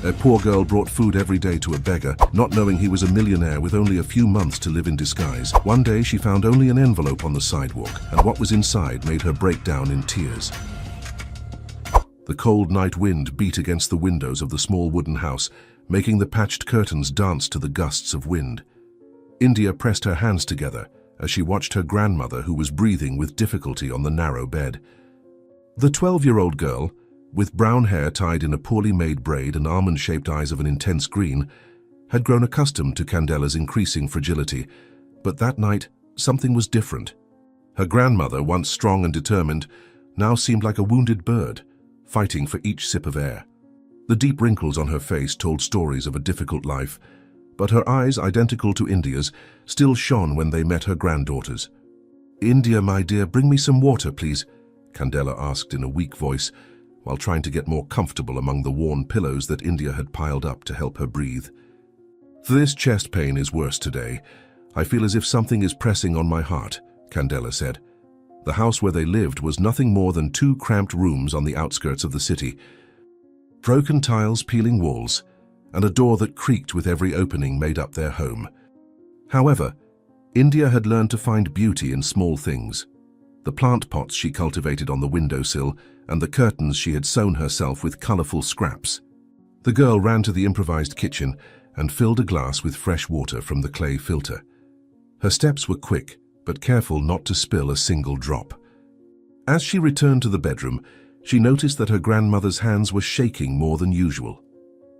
A poor girl brought food every day to a beggar, not knowing he was a millionaire with only a few months to live in disguise. One day she found only an envelope on the sidewalk, and what was inside made her break down in tears. The cold night wind beat against the windows of the small wooden house, making the patched curtains dance to the gusts of wind. India pressed her hands together as she watched her grandmother, who was breathing with difficulty on the narrow bed. The 12-year-old girl, with brown hair tied in a poorly made braid and almond-shaped eyes of an intense green, had grown accustomed to Candela's increasing fragility, but that night something was different. Her grandmother, once strong and determined, now seemed like a wounded bird, fighting for each sip of air. The deep wrinkles on her face told stories of a difficult life, but her eyes, identical to India's, still shone when they met her granddaughters. "India, my dear, bring me some water, please," Candela asked in a weak voice, while trying to get more comfortable among the worn pillows that India had piled up to help her breathe. "This chest pain is worse today. I feel as if something is pressing on my heart," Candela said. The house where they lived was nothing more than 2 cramped rooms on the outskirts of the city. Broken tiles, peeling walls, and a door that creaked with every opening made up their home. However, India had learned to find beauty in small things. The plant pots she cultivated on the windowsill, and the curtains she had sewn herself with colorful scraps. The girl ran to the improvised kitchen and filled a glass with fresh water from the clay filter. Her steps were quick, but careful not to spill a single drop. As she returned to the bedroom, she noticed that her grandmother's hands were shaking more than usual.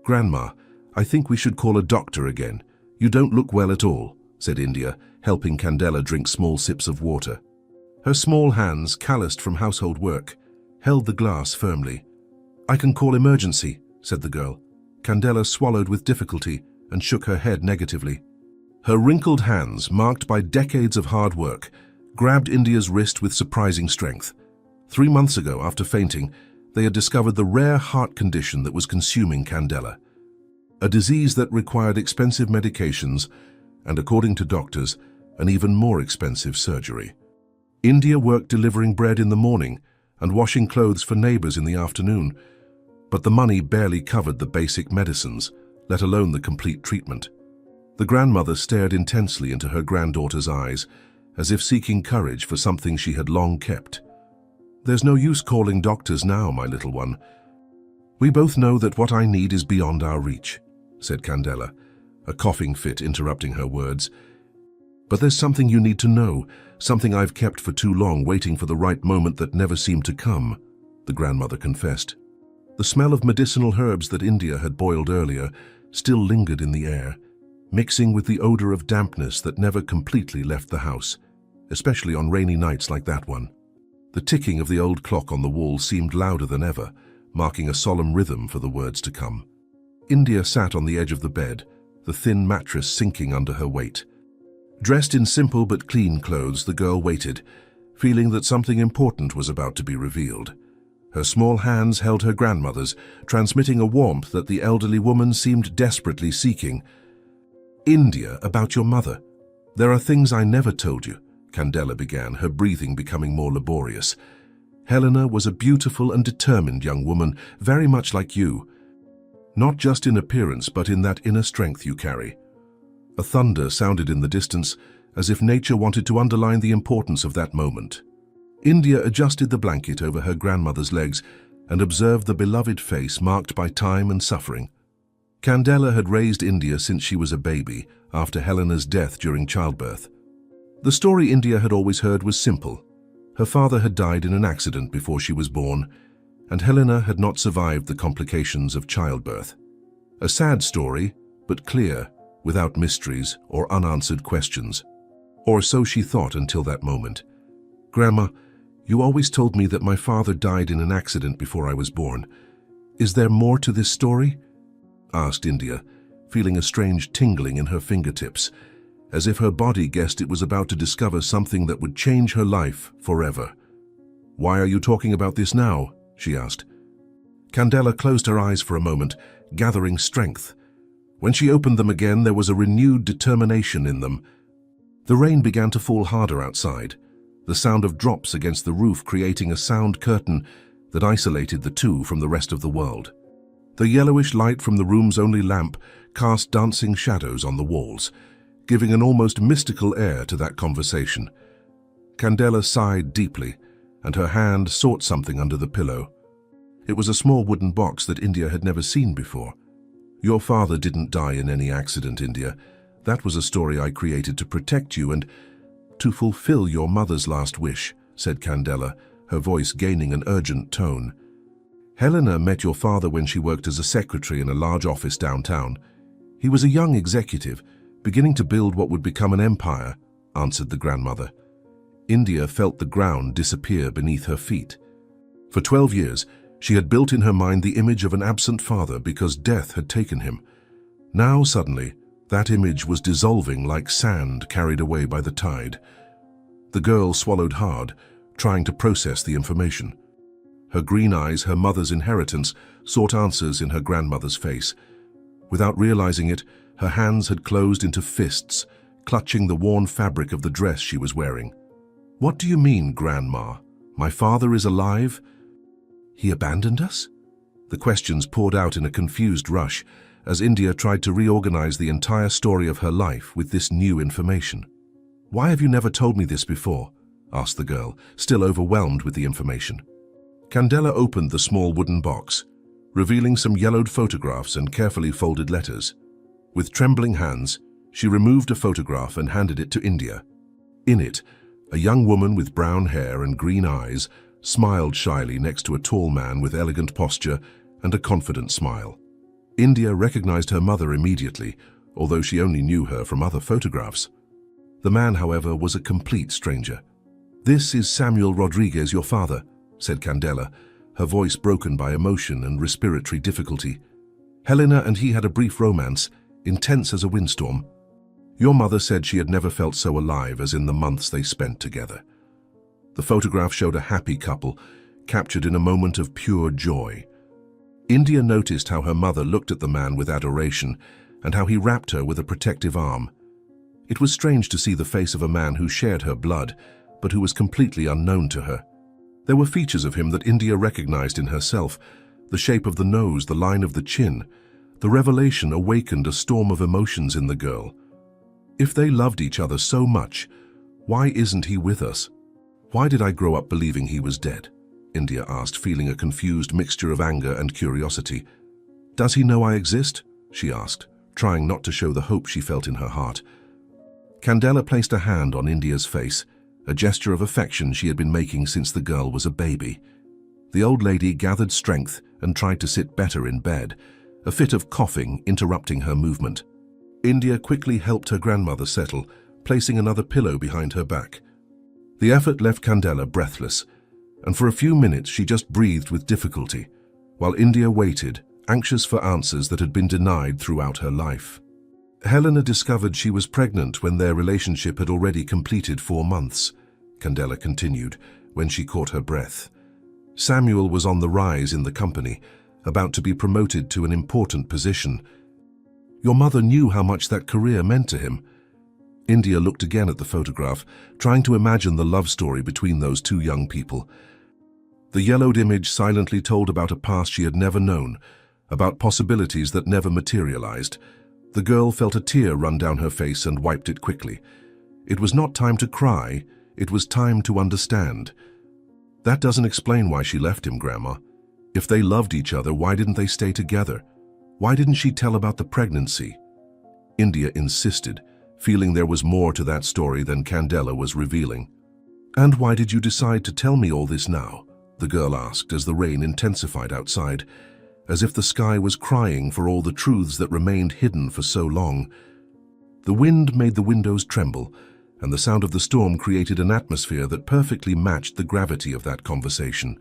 "Grandma, I think we should call a doctor again. You don't look well at all," said India, helping Candela drink small sips of water. Her small hands, calloused from household work, held the glass firmly. "I can call emergency," said the girl. Candela swallowed with difficulty and shook her head negatively. Her wrinkled hands, marked by decades of hard work, grabbed India's wrist with surprising strength. 3 months ago, after fainting, they had discovered the rare heart condition that was consuming Candela. A disease that required expensive medications and, according to doctors, an even more expensive surgery. India worked delivering bread in the morning and washing clothes for neighbors in the afternoon, but the money barely covered the basic medicines, let alone the complete treatment. The grandmother stared intensely into her granddaughter's eyes, as if seeking courage for something she had long kept. "There's no use calling doctors now, my little one. We both know that what I need is beyond our reach," said Candela, a coughing fit interrupting her words. "But there's something you need to know, something I've kept for too long, waiting for the right moment that never seemed to come," the grandmother confessed. The smell of medicinal herbs that India had boiled earlier still lingered in the air, mixing with the odor of dampness that never completely left the house, especially on rainy nights like that one. The ticking of the old clock on the wall seemed louder than ever, marking a solemn rhythm for the words to come. India sat on the edge of the bed, the thin mattress sinking under her weight. Dressed in simple but clean clothes, the girl waited, feeling that something important was about to be revealed. Her small hands held her grandmother's, transmitting a warmth that the elderly woman seemed desperately seeking. "India, about your mother. There are things I never told you," Candela began, her breathing becoming more laborious. "Helena was a beautiful and determined young woman, very much like you. Not just in appearance, but in that inner strength you carry." A thunder sounded in the distance, as if nature wanted to underline the importance of that moment. India adjusted the blanket over her grandmother's legs and observed the beloved face marked by time and suffering. Candela had raised India since she was a baby, after Helena's death during childbirth. The story India had always heard was simple. Her father had died in an accident before she was born, and Helena had not survived the complications of childbirth. A sad story, but clear, without mysteries or unanswered questions. Or so she thought until that moment. "Grandma, you always told me that my father died in an accident before I was born. Is there more to this story?" asked India, feeling a strange tingling in her fingertips, as if her body guessed it was about to discover something that would change her life forever. "Why are you talking about this now?" she asked. Candela closed her eyes for a moment, gathering strength. When she opened them again, there was a renewed determination in them. The rain began to fall harder outside, the sound of drops against the roof creating a sound curtain that isolated the two from the rest of the world. The yellowish light from the room's only lamp cast dancing shadows on the walls, giving an almost mystical air to that conversation. Candela sighed deeply, and her hand sought something under the pillow. It was a small wooden box that India had never seen before. "Your father didn't die in any accident, India. That was a story I created to protect you and to fulfill your mother's last wish," said Candela, her voice gaining an urgent tone. "Helena met your father when she worked as a secretary in a large office downtown. He was a young executive, beginning to build what would become an empire," answered the grandmother. India felt the ground disappear beneath her feet. For 12 years, she had built in her mind the image of an absent father because death had taken him. Now, suddenly, that image was dissolving like sand carried away by the tide. The girl swallowed hard, trying to process the information. Her green eyes, her mother's inheritance, sought answers in her grandmother's face. Without realizing it, her hands had closed into fists, clutching the worn fabric of the dress she was wearing. "What do you mean, Grandma? My father is alive? He abandoned us?" The questions poured out in a confused rush as India tried to reorganize the entire story of her life with this new information. "Why have you never told me this before?" asked the girl, still overwhelmed with the information. Candela opened the small wooden box, revealing some yellowed photographs and carefully folded letters. With trembling hands, she removed a photograph and handed it to India. In it, a young woman with brown hair and green eyes smiled shyly next to a tall man with elegant posture and a confident smile. India recognized her mother immediately, although she only knew her from other photographs. The man, however, was a complete stranger. "This is Samuel Rodriguez, your father," said Candela, her voice broken by emotion and respiratory difficulty. "Helena and he had a brief romance, intense as a windstorm. Your mother said she had never felt so alive as in the months they spent together." The photograph showed a happy couple, captured in a moment of pure joy. India noticed how her mother looked at the man with adoration and how he wrapped her with a protective arm. It was strange to see the face of a man who shared her blood, but who was completely unknown to her. There were features of him that India recognized in herself: the shape of the nose, the line of the chin. The revelation awakened a storm of emotions in the girl. If they loved each other so much, why isn't he with us? "Why did I grow up believing he was dead?" India asked, feeling a confused mixture of anger and curiosity. "Does he know I exist?" she asked, trying not to show the hope she felt in her heart. Candela placed a hand on India's face, a gesture of affection she had been making since the girl was a baby. The old lady gathered strength and tried to sit better in bed, a fit of coughing interrupting her movement. India quickly helped her grandmother settle, placing another pillow behind her back. The effort left Candela breathless, and for a few minutes she just breathed with difficulty, while India waited, anxious for answers that had been denied throughout her life. Helena discovered she was pregnant when their relationship had already completed 4 months, Candela continued, when she caught her breath. Samuel was on the rise in the company, about to be promoted to an important position. Your mother knew how much that career meant to him. India looked again at the photograph, trying to imagine the love story between those two young people. The yellowed image silently told about a past she had never known, about possibilities that never materialized. The girl felt a tear run down her face and wiped it quickly. It was not time to cry, it was time to understand. "That doesn't explain why she left him, Grandma. If they loved each other, why didn't they stay together? Why didn't she tell about the pregnancy?" India insisted, feeling there was more to that story than Candela was revealing. "And why did you decide to tell me all this now?" the girl asked as the rain intensified outside, as if the sky was crying for all the truths that remained hidden for so long. The wind made the windows tremble, and the sound of the storm created an atmosphere that perfectly matched the gravity of that conversation.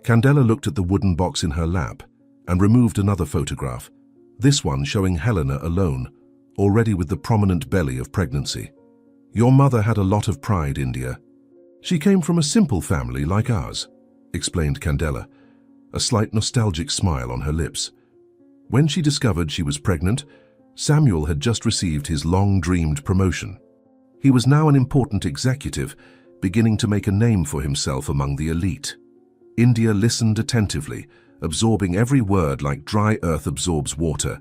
Candela looked at the wooden box in her lap and removed another photograph, this one showing Helena alone, already with the prominent belly of pregnancy. "Your mother had a lot of pride, India. She came from a simple family like ours," explained Candela, a slight nostalgic smile on her lips. When she discovered she was pregnant, Samuel had just received his long-dreamed promotion. He was now an important executive, beginning to make a name for himself among the elite. India listened attentively, absorbing every word like dry earth absorbs water.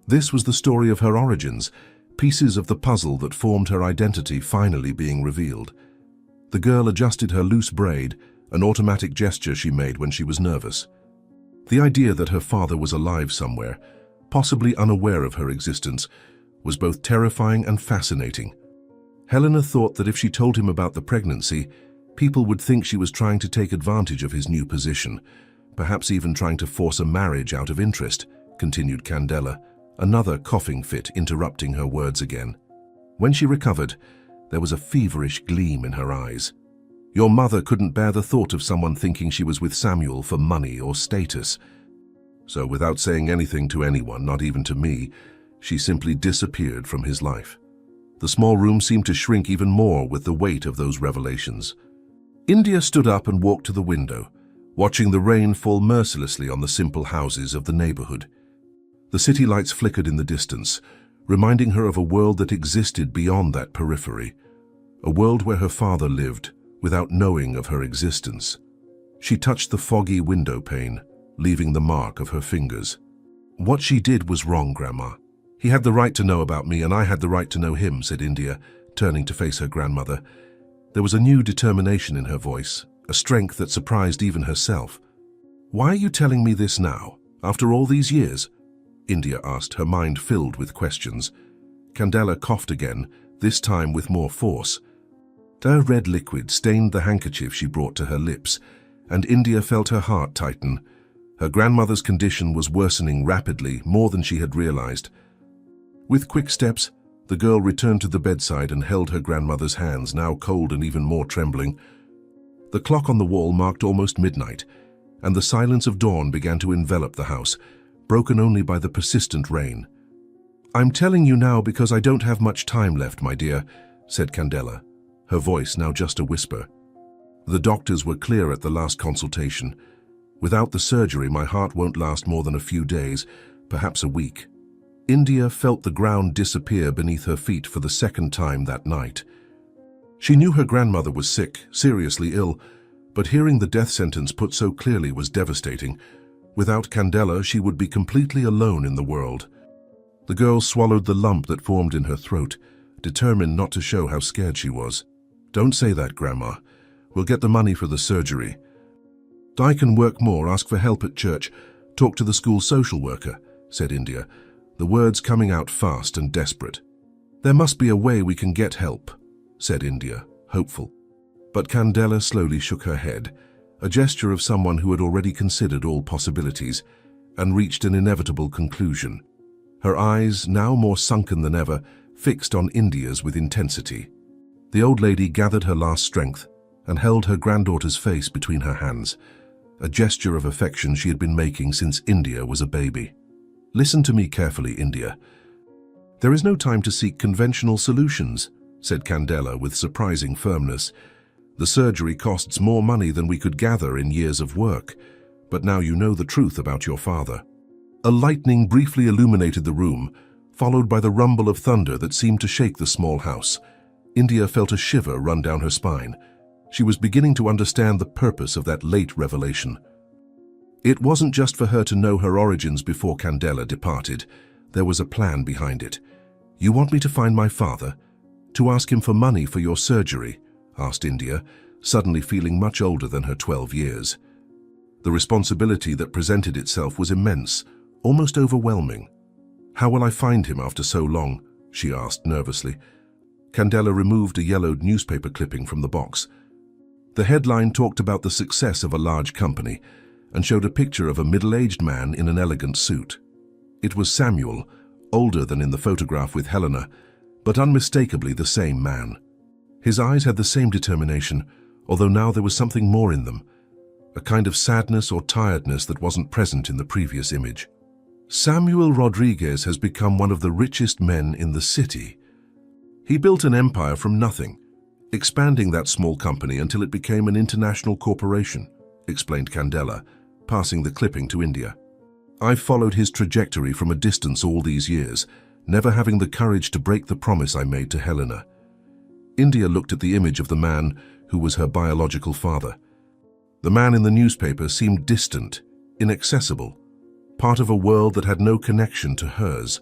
This was the story of her origins, pieces of the puzzle that formed her identity finally being revealed. The girl adjusted her loose braid, an automatic gesture she made when she was nervous. The idea that her father was alive somewhere, possibly unaware of her existence, was both terrifying and fascinating. Helena thought that if she told him about the pregnancy, people would think she was trying to take advantage of his new position, perhaps even trying to force a marriage out of interest, continued Candela, another coughing fit interrupting her words again. When she recovered, there was a feverish gleam in her eyes. Your mother couldn't bear the thought of someone thinking she was with Samuel for money or status. So without saying anything to anyone, not even to me, she simply disappeared from his life. The small room seemed to shrink even more with the weight of those revelations. India stood up and walked to the window, watching the rain fall mercilessly on the simple houses of the neighborhood. The city lights flickered in the distance, reminding her of a world that existed beyond that periphery, a world where her father lived without knowing of her existence. She touched the foggy window pane, leaving the mark of her fingers. What she did was wrong, Grandma. He had the right to know about me and I had the right to know him, said India, turning to face her grandmother. There was a new determination in her voice, a strength that surprised even herself. Why are you telling me this now, after all these years? India asked, her mind filled with questions. Candela coughed again, this time with more force. Her red liquid stained the handkerchief she brought to her lips, and India felt her heart tighten. Her grandmother's condition was worsening rapidly, more than she had realized. With quick steps, the girl returned to the bedside and held her grandmother's hands, now cold and even more trembling. The clock on the wall marked almost midnight, and the silence of dawn began to envelop the house, broken only by the persistent rain. I'm telling you now because I don't have much time left, my dear, said Candela, her voice now just a whisper. The doctors were clear at the last consultation. Without the surgery, my heart won't last more than a few days, perhaps a week. India felt the ground disappear beneath her feet for the second time that night. She knew her grandmother was sick, seriously ill, but hearing the death sentence put so clearly was devastating. Without Candela, she would be completely alone in the world. The girl swallowed the lump that formed in her throat, determined not to show how scared she was. Don't say that, Grandma. We'll get the money for the surgery. I can work more, ask for help at church, talk to the school social worker, said India, the words coming out fast and desperate. There must be a way we can get help, said India, hopeful. But Candela slowly shook her head, a gesture of someone who had already considered all possibilities and reached an inevitable conclusion. Her eyes, now more sunken than ever, fixed on India's with intensity. The old lady gathered her last strength and held her granddaughter's face between her hands, a gesture of affection she had been making since India was a baby. Listen to me carefully, India. There is no time to seek conventional solutions, said Candela with surprising firmness. The surgery costs more money than we could gather in years of work, but now you know the truth about your father. A lightning briefly illuminated the room, followed by the rumble of thunder that seemed to shake the small house. India felt a shiver run down her spine. She was beginning to understand the purpose of that late revelation. It wasn't just for her to know her origins before Candela departed. There was a plan behind it. You want me to find my father? To ask him for money for your surgery? Asked India, suddenly feeling much older than her 12 years. The responsibility that presented itself was immense, almost overwhelming. How will I find him after so long? She asked nervously. Candela removed a yellowed newspaper clipping from the box. The headline talked about the success of a large company and showed a picture of a middle-aged man in an elegant suit. It was Samuel, older than in the photograph with Helena, but unmistakably the same man. His eyes had the same determination, although now there was something more in them, a kind of sadness or tiredness that wasn't present in the previous image. Samuel Rodriguez has become one of the richest men in the city. He built an empire from nothing, expanding that small company until it became an international corporation, explained Candela, passing the clipping to India. I've followed his trajectory from a distance all these years, never having the courage to break the promise I made to Helena. India looked at the image of the man who was her biological father. The man in the newspaper seemed distant, inaccessible, part of a world that had no connection to hers.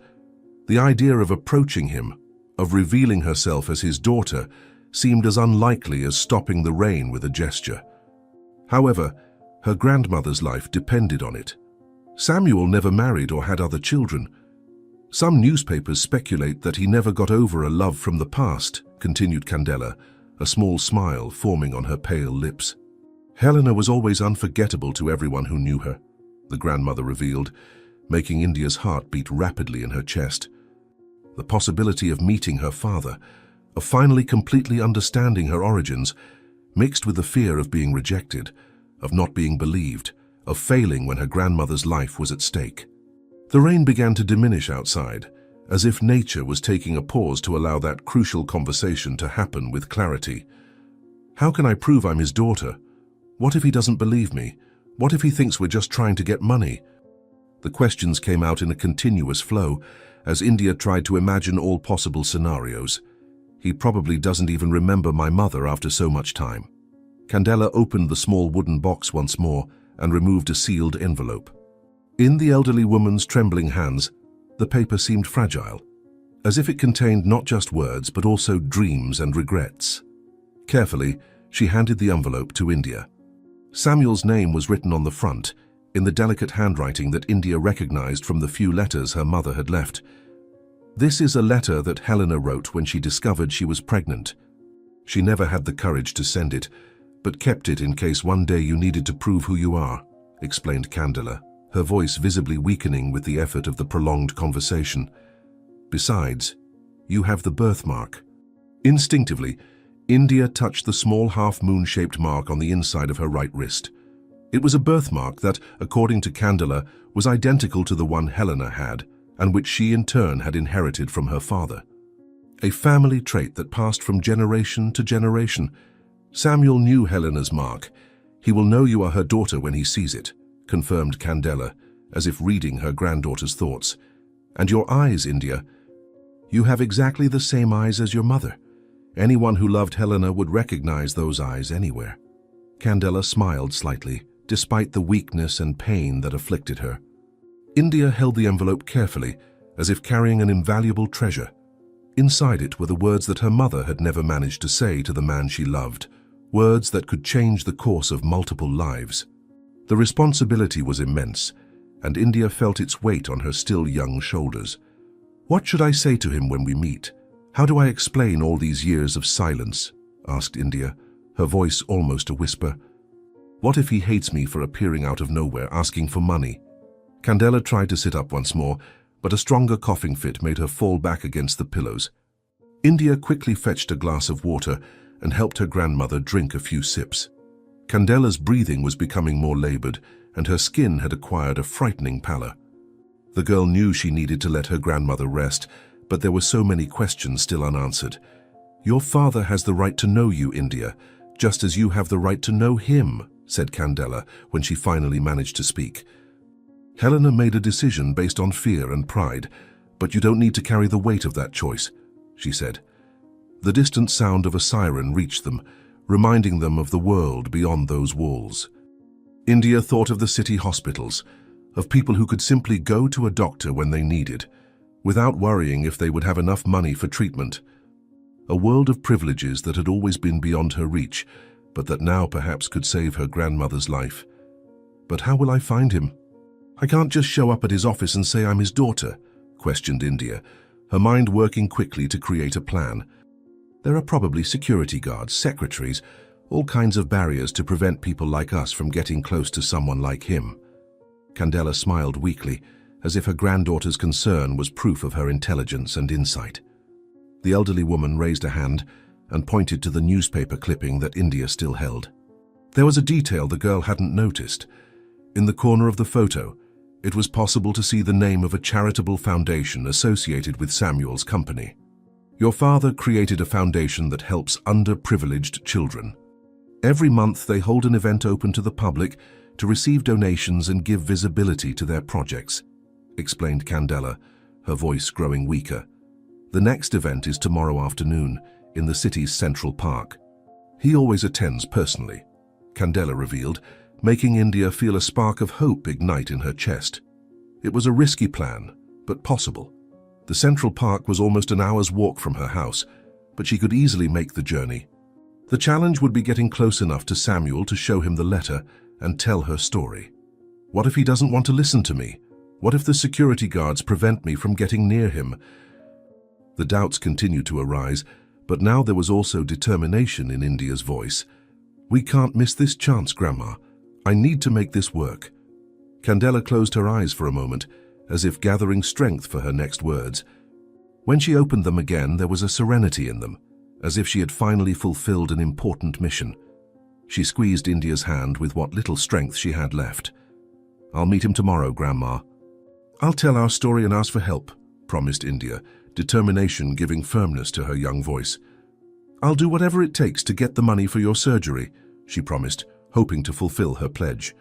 The idea of approaching him, of revealing herself as his daughter, seemed as unlikely as stopping the rain with a gesture. However, her grandmother's life depended on it. Samuel never married or had other children. Some newspapers speculate that he never got over a love from the past, continued Candela, a small smile forming on her pale lips. Helena was always unforgettable to everyone who knew her, the grandmother revealed, making India's heart beat rapidly in her chest. The possibility of meeting her father, of finally completely understanding her origins, mixed with the fear of being rejected, of not being believed, of failing when her grandmother's life was at stake. The rain began to diminish outside, as if nature was taking a pause to allow that crucial conversation to happen with clarity. How can I prove I'm his daughter? What if he doesn't believe me? What if he thinks we're just trying to get money? The questions came out in a continuous flow, as India tried to imagine all possible scenarios. He probably doesn't even remember my mother after so much time. Candela opened the small wooden box once more and removed a sealed envelope. In the elderly woman's trembling hands, the paper seemed fragile, as if it contained not just words but also dreams and regrets. Carefully, she handed the envelope to India. Samuel's name was written on the front, in the delicate handwriting that India recognized from the few letters her mother had left. This is a letter that Helena wrote when she discovered she was pregnant. She never had the courage to send it, but kept it in case one day you needed to prove who you are, explained Candela, her voice visibly weakening with the effort of the prolonged conversation. Besides, you have the birthmark. Instinctively, India touched the small half-moon-shaped mark on the inside of her right wrist. It was a birthmark that, according to Candela, was identical to the one Helena had, and which she in turn had inherited from her father. A family trait that passed from generation to generation. Samuel knew Helena's mark. He will know you are her daughter when he sees it, confirmed Candela, as if reading her granddaughter's thoughts. And your eyes, India. You have exactly the same eyes as your mother. Anyone who loved Helena would recognize those eyes anywhere. Candela smiled slightly, despite the weakness and pain that afflicted her. India held the envelope carefully, as if carrying an invaluable treasure. Inside it were the words that her mother had never managed to say to the man she loved, words that could change the course of multiple lives. The responsibility was immense, and India felt its weight on her still young shoulders. What should I say to him when we meet? How do I explain all these years of silence? Asked India, her voice almost a whisper. What if he hates me for appearing out of nowhere, asking for money? Candela tried to sit up once more, but a stronger coughing fit made her fall back against the pillows. India quickly fetched a glass of water and helped her grandmother drink a few sips. Candela's breathing was becoming more labored, and her skin had acquired a frightening pallor. The girl knew she needed to let her grandmother rest, but there were so many questions still unanswered. Your father has the right to know you, India, just as you have the right to know him, said Candela when she finally managed to speak. Helena made a decision based on fear and pride, but you don't need to carry the weight of that choice, she said. The distant sound of a siren reached them, reminding them of the world beyond those walls. India thought of the city hospitals, of people who could simply go to a doctor when they needed, without worrying if they would have enough money for treatment. A world of privileges that had always been beyond her reach, but that now perhaps could save her grandmother's life. But how will I find him? I can't just show up at his office and say I'm his daughter, questioned India, her mind working quickly to create a plan. There are probably security guards, secretaries, all kinds of barriers to prevent people like us from getting close to someone like him. Candela smiled weakly, as if her granddaughter's concern was proof of her intelligence and insight. The elderly woman raised a hand and pointed to the newspaper clipping that India still held. There was a detail the girl hadn't noticed. In the corner of the photo, it was possible to see the name of a charitable foundation associated with Samuel's company. Your father created a foundation that helps underprivileged children. Every month they hold an event open to the public to receive donations and give visibility to their projects, explained Candela, her voice growing weaker. The next event is tomorrow afternoon in the city's Central Park. He always attends personally, Candela revealed, making India feel a spark of hope ignite in her chest. It was a risky plan, but possible. The Central Park was almost an hour's walk from her house, but she could easily make the journey. The challenge would be getting close enough to Samuel to show him the letter and tell her story. What if he doesn't want to listen to me? What if the security guards prevent me from getting near him? The doubts continued to arise, but now there was also determination in India's voice. "We can't miss this chance, Grandma. I need to make this work." Candela closed her eyes for a moment, as if gathering strength for her next words. When she opened them again, there was a serenity in them, as if she had finally fulfilled an important mission. She squeezed India's hand with what little strength she had left. "I'll meet him tomorrow, Grandma." "I'll tell our story and ask for help," promised India, determination giving firmness to her young voice. "I'll do whatever it takes to get the money for your surgery," she promised, hoping to fulfill her pledge.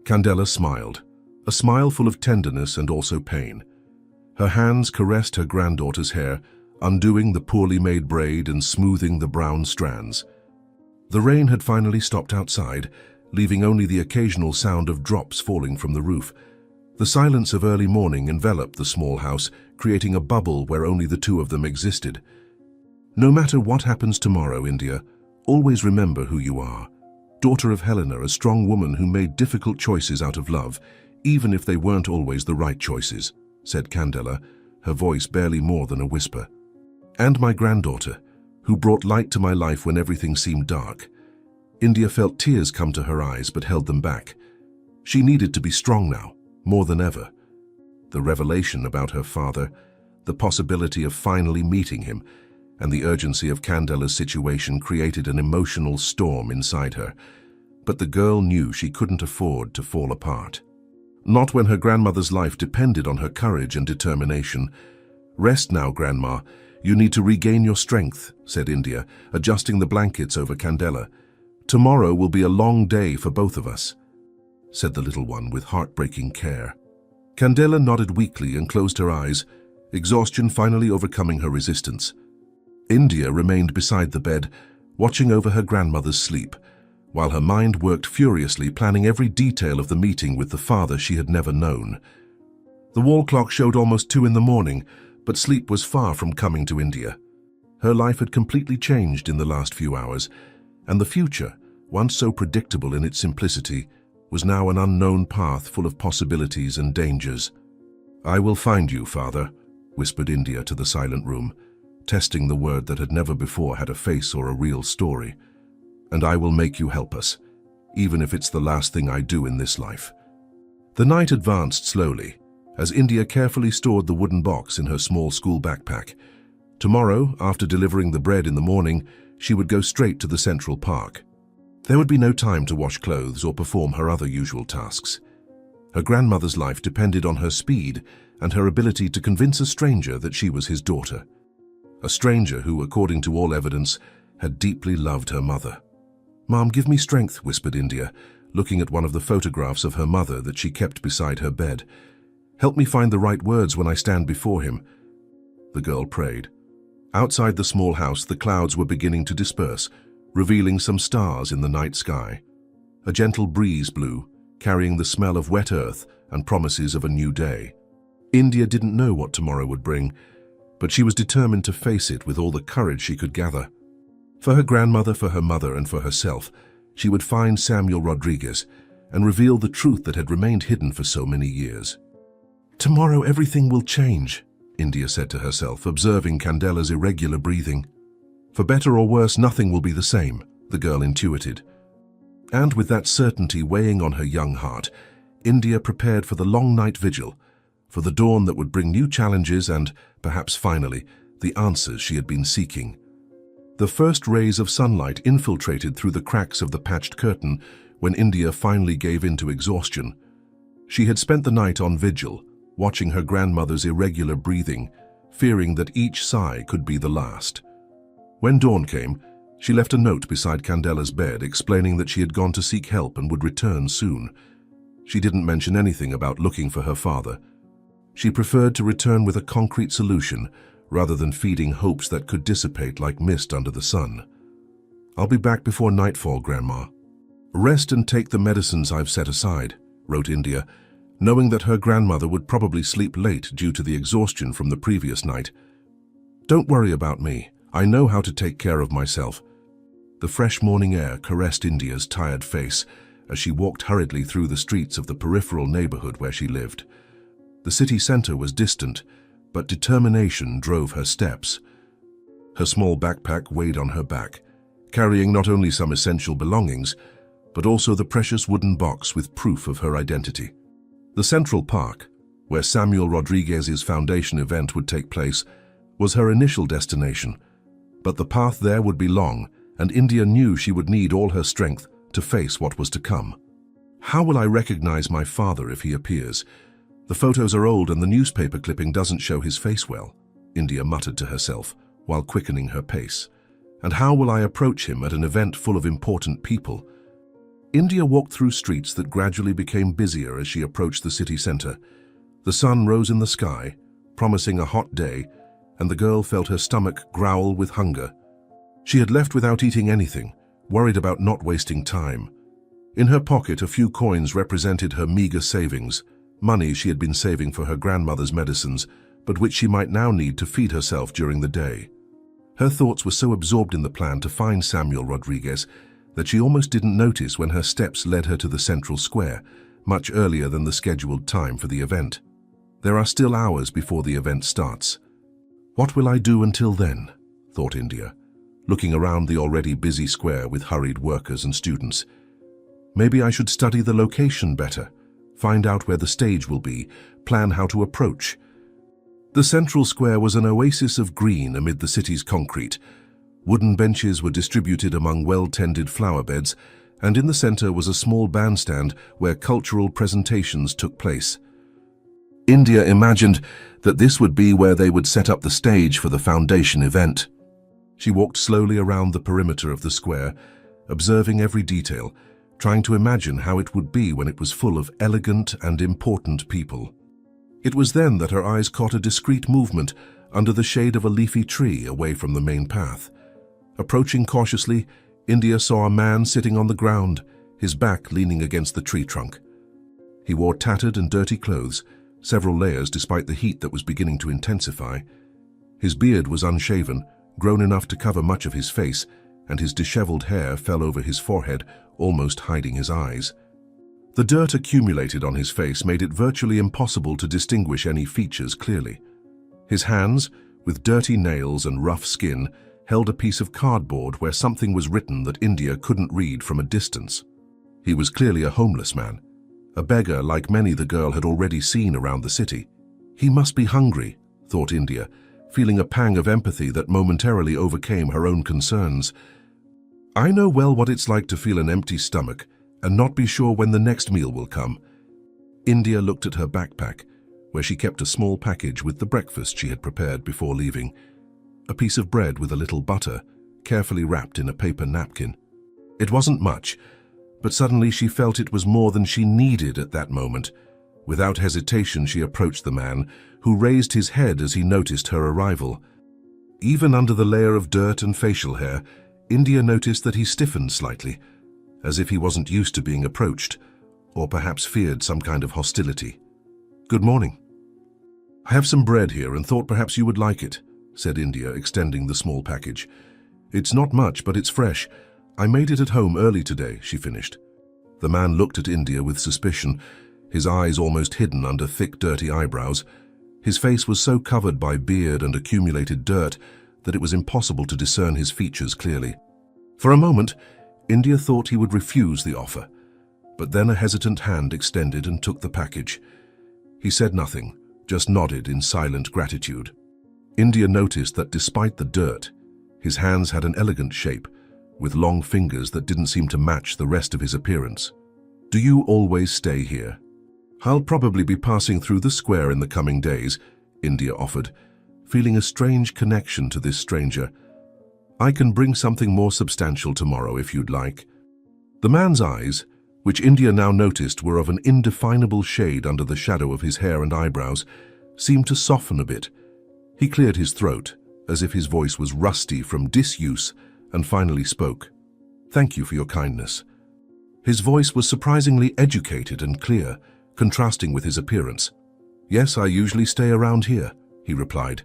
Candela smiled, a smile full of tenderness and also pain. Her hands caressed her granddaughter's hair, undoing the poorly made braid and smoothing the brown strands. The rain had finally stopped outside, leaving only the occasional sound of drops falling from the roof. The silence of early morning enveloped the small house, creating a bubble where only the two of them existed. "No matter what happens tomorrow, India, always remember who you are. Daughter of Helena, a strong woman who made difficult choices out of love, even if they weren't always the right choices," said Candela, her voice barely more than a whisper. "And my granddaughter, who brought light to my life when everything seemed dark." India felt tears come to her eyes but held them back. She needed to be strong now, more than ever. The revelation about her father, the possibility of finally meeting him, and the urgency of Candela's situation created an emotional storm inside her. But the girl knew she couldn't afford to fall apart. Not when her grandmother's life depended on her courage and determination. "Rest now, Grandma. You need to regain your strength," said India, adjusting the blankets over Candela. "Tomorrow will be a long day for both of us," said the little one with heartbreaking care. Candela nodded weakly and closed her eyes, exhaustion finally overcoming her resistance. India remained beside the bed, watching over her grandmother's sleep, while her mind worked furiously, planning every detail of the meeting with the father she had never known. The wall clock showed almost 2 in the morning, but sleep was far from coming to India. Her life had completely changed in the last few hours, and the future, once so predictable in its simplicity, was now an unknown path full of possibilities and dangers. "I will find you, Father," whispered India to the silent room, testing the word that had never before had a face or a real story. "And I will make you help us, even if it's the last thing I do in this life." The night advanced slowly, as India carefully stored the wooden box in her small school backpack. Tomorrow, after delivering the bread in the morning, she would go straight to the Central Park. There would be no time to wash clothes or perform her other usual tasks. Her grandmother's life depended on her speed and her ability to convince a stranger that she was his daughter. A stranger who, according to all evidence, had deeply loved her mother. "Mom, give me strength," whispered India, looking at one of the photographs of her mother that she kept beside her bed. "Help me find the right words when I stand before him." The girl prayed. Outside the small house, the clouds were beginning to disperse, revealing some stars in the night sky. A gentle breeze blew, carrying the smell of wet earth and promises of a new day. India didn't know what tomorrow would bring, but she was determined to face it with all the courage she could gather. For her grandmother, for her mother, and for herself, she would find Samuel Rodriguez and reveal the truth that had remained hidden for so many years. "Tomorrow everything will change," India said to herself, observing Candela's irregular breathing. "For better or worse, nothing will be the same," the girl intuited. And with that certainty weighing on her young heart, India prepared for the long night vigil, for the dawn that would bring new challenges and, perhaps finally, the answers she had been seeking. The first rays of sunlight infiltrated through the cracks of the patched curtain when India finally gave in to exhaustion. She had spent the night on vigil, watching her grandmother's irregular breathing, fearing that each sigh could be the last. When dawn came, she left a note beside Candela's bed explaining that she had gone to seek help and would return soon. She didn't mention anything about looking for her father. She preferred to return with a concrete solution rather than feeding hopes that could dissipate like mist under the sun. "I'll be back before nightfall, Grandma." "Rest and take the medicines I've set aside," wrote India, knowing that her grandmother would probably sleep late due to the exhaustion from the previous night. "Don't worry about me. I know how to take care of myself." The fresh morning air caressed India's tired face as she walked hurriedly through the streets of the peripheral neighborhood where she lived. The city center was distant, but determination drove her steps. Her small backpack weighed on her back, carrying not only some essential belongings, but also the precious wooden box with proof of her identity. The Central Park, where Samuel Rodriguez's foundation event would take place, was her initial destination, but the path there would be long, and India knew she would need all her strength to face what was to come. "How will I recognize my father if he appears? The photos are old and the newspaper clipping doesn't show his face well," India muttered to herself while quickening her pace. "And how will I approach him at an event full of important people?" India walked through streets that gradually became busier as she approached the city center. The sun rose in the sky, promising a hot day, and the girl felt her stomach growl with hunger. She had left without eating anything, worried about not wasting time. In her pocket, a few coins represented her meager savings, money she had been saving for her grandmother's medicines, but which she might now need to feed herself during the day. Her thoughts were so absorbed in the plan to find Samuel Rodriguez that she almost didn't notice when her steps led her to the central square, much earlier than the scheduled time for the event. There are still hours before the event starts. "What will I do until then?" thought India, looking around the already busy square with hurried workers and students. "Maybe I should study the location better, find out where the stage will be, plan how to approach." The central square was an oasis of green amid the city's concrete. Wooden benches were distributed among well-tended flower beds, and in the center was a small bandstand where cultural presentations took place. India imagined that this would be where they would set up the stage for the foundation event. She walked slowly around the perimeter of the square, observing every detail, trying to imagine how it would be when it was full of elegant and important people. It was then that her eyes caught a discreet movement under the shade of a leafy tree away from the main path. Approaching cautiously, India saw a man sitting on the ground, his back leaning against the tree trunk. He wore tattered and dirty clothes, several layers despite the heat that was beginning to intensify. His beard was unshaven, grown enough to cover much of his face, and his disheveled hair fell over his forehead, almost hiding his eyes. The dirt accumulated on his face made it virtually impossible to distinguish any features clearly. His hands, with dirty nails and rough skin, held a piece of cardboard where something was written that India couldn't read from a distance. He was clearly a homeless man, a beggar like many the girl had already seen around the city. "He must be hungry," thought India, feeling a pang of empathy that momentarily overcame her own concerns. "I know well what it's like to feel an empty stomach and not be sure when the next meal will come." India looked at her backpack, where she kept a small package with the breakfast she had prepared before leaving. A piece of bread with a little butter, carefully wrapped in a paper napkin. It wasn't much, but suddenly she felt it was more than she needed at that moment. Without hesitation, she approached the man, who raised his head as he noticed her arrival. Even under the layer of dirt and facial hair, India noticed that he stiffened slightly, as if he wasn't used to being approached, or perhaps feared some kind of hostility. "Good morning. I have some bread here and thought perhaps you would like it," said India, extending the small package. "It's not much, but it's fresh. I made it at home early today," she finished. The man looked at India with suspicion, his eyes almost hidden under thick, dirty eyebrows. His face was so covered by beard and accumulated dirt that it was impossible to discern his features clearly. For a moment, India thought he would refuse the offer, but then a hesitant hand extended and took the package. He said nothing, just nodded in silent gratitude. India noticed that despite the dirt, his hands had an elegant shape, with long fingers that didn't seem to match the rest of his appearance. "Do you always stay here?" "I'll probably be passing through the square in the coming days," India offered, feeling a strange connection to this stranger. "I can bring something more substantial tomorrow if you'd like." The man's eyes, which India now noticed were of an indefinable shade under the shadow of his hair and eyebrows, seemed to soften a bit. He cleared his throat, as if his voice was rusty from disuse, and finally spoke. "Thank you for your kindness." His voice was surprisingly educated and clear, contrasting with his appearance. "Yes, I usually stay around here," he replied.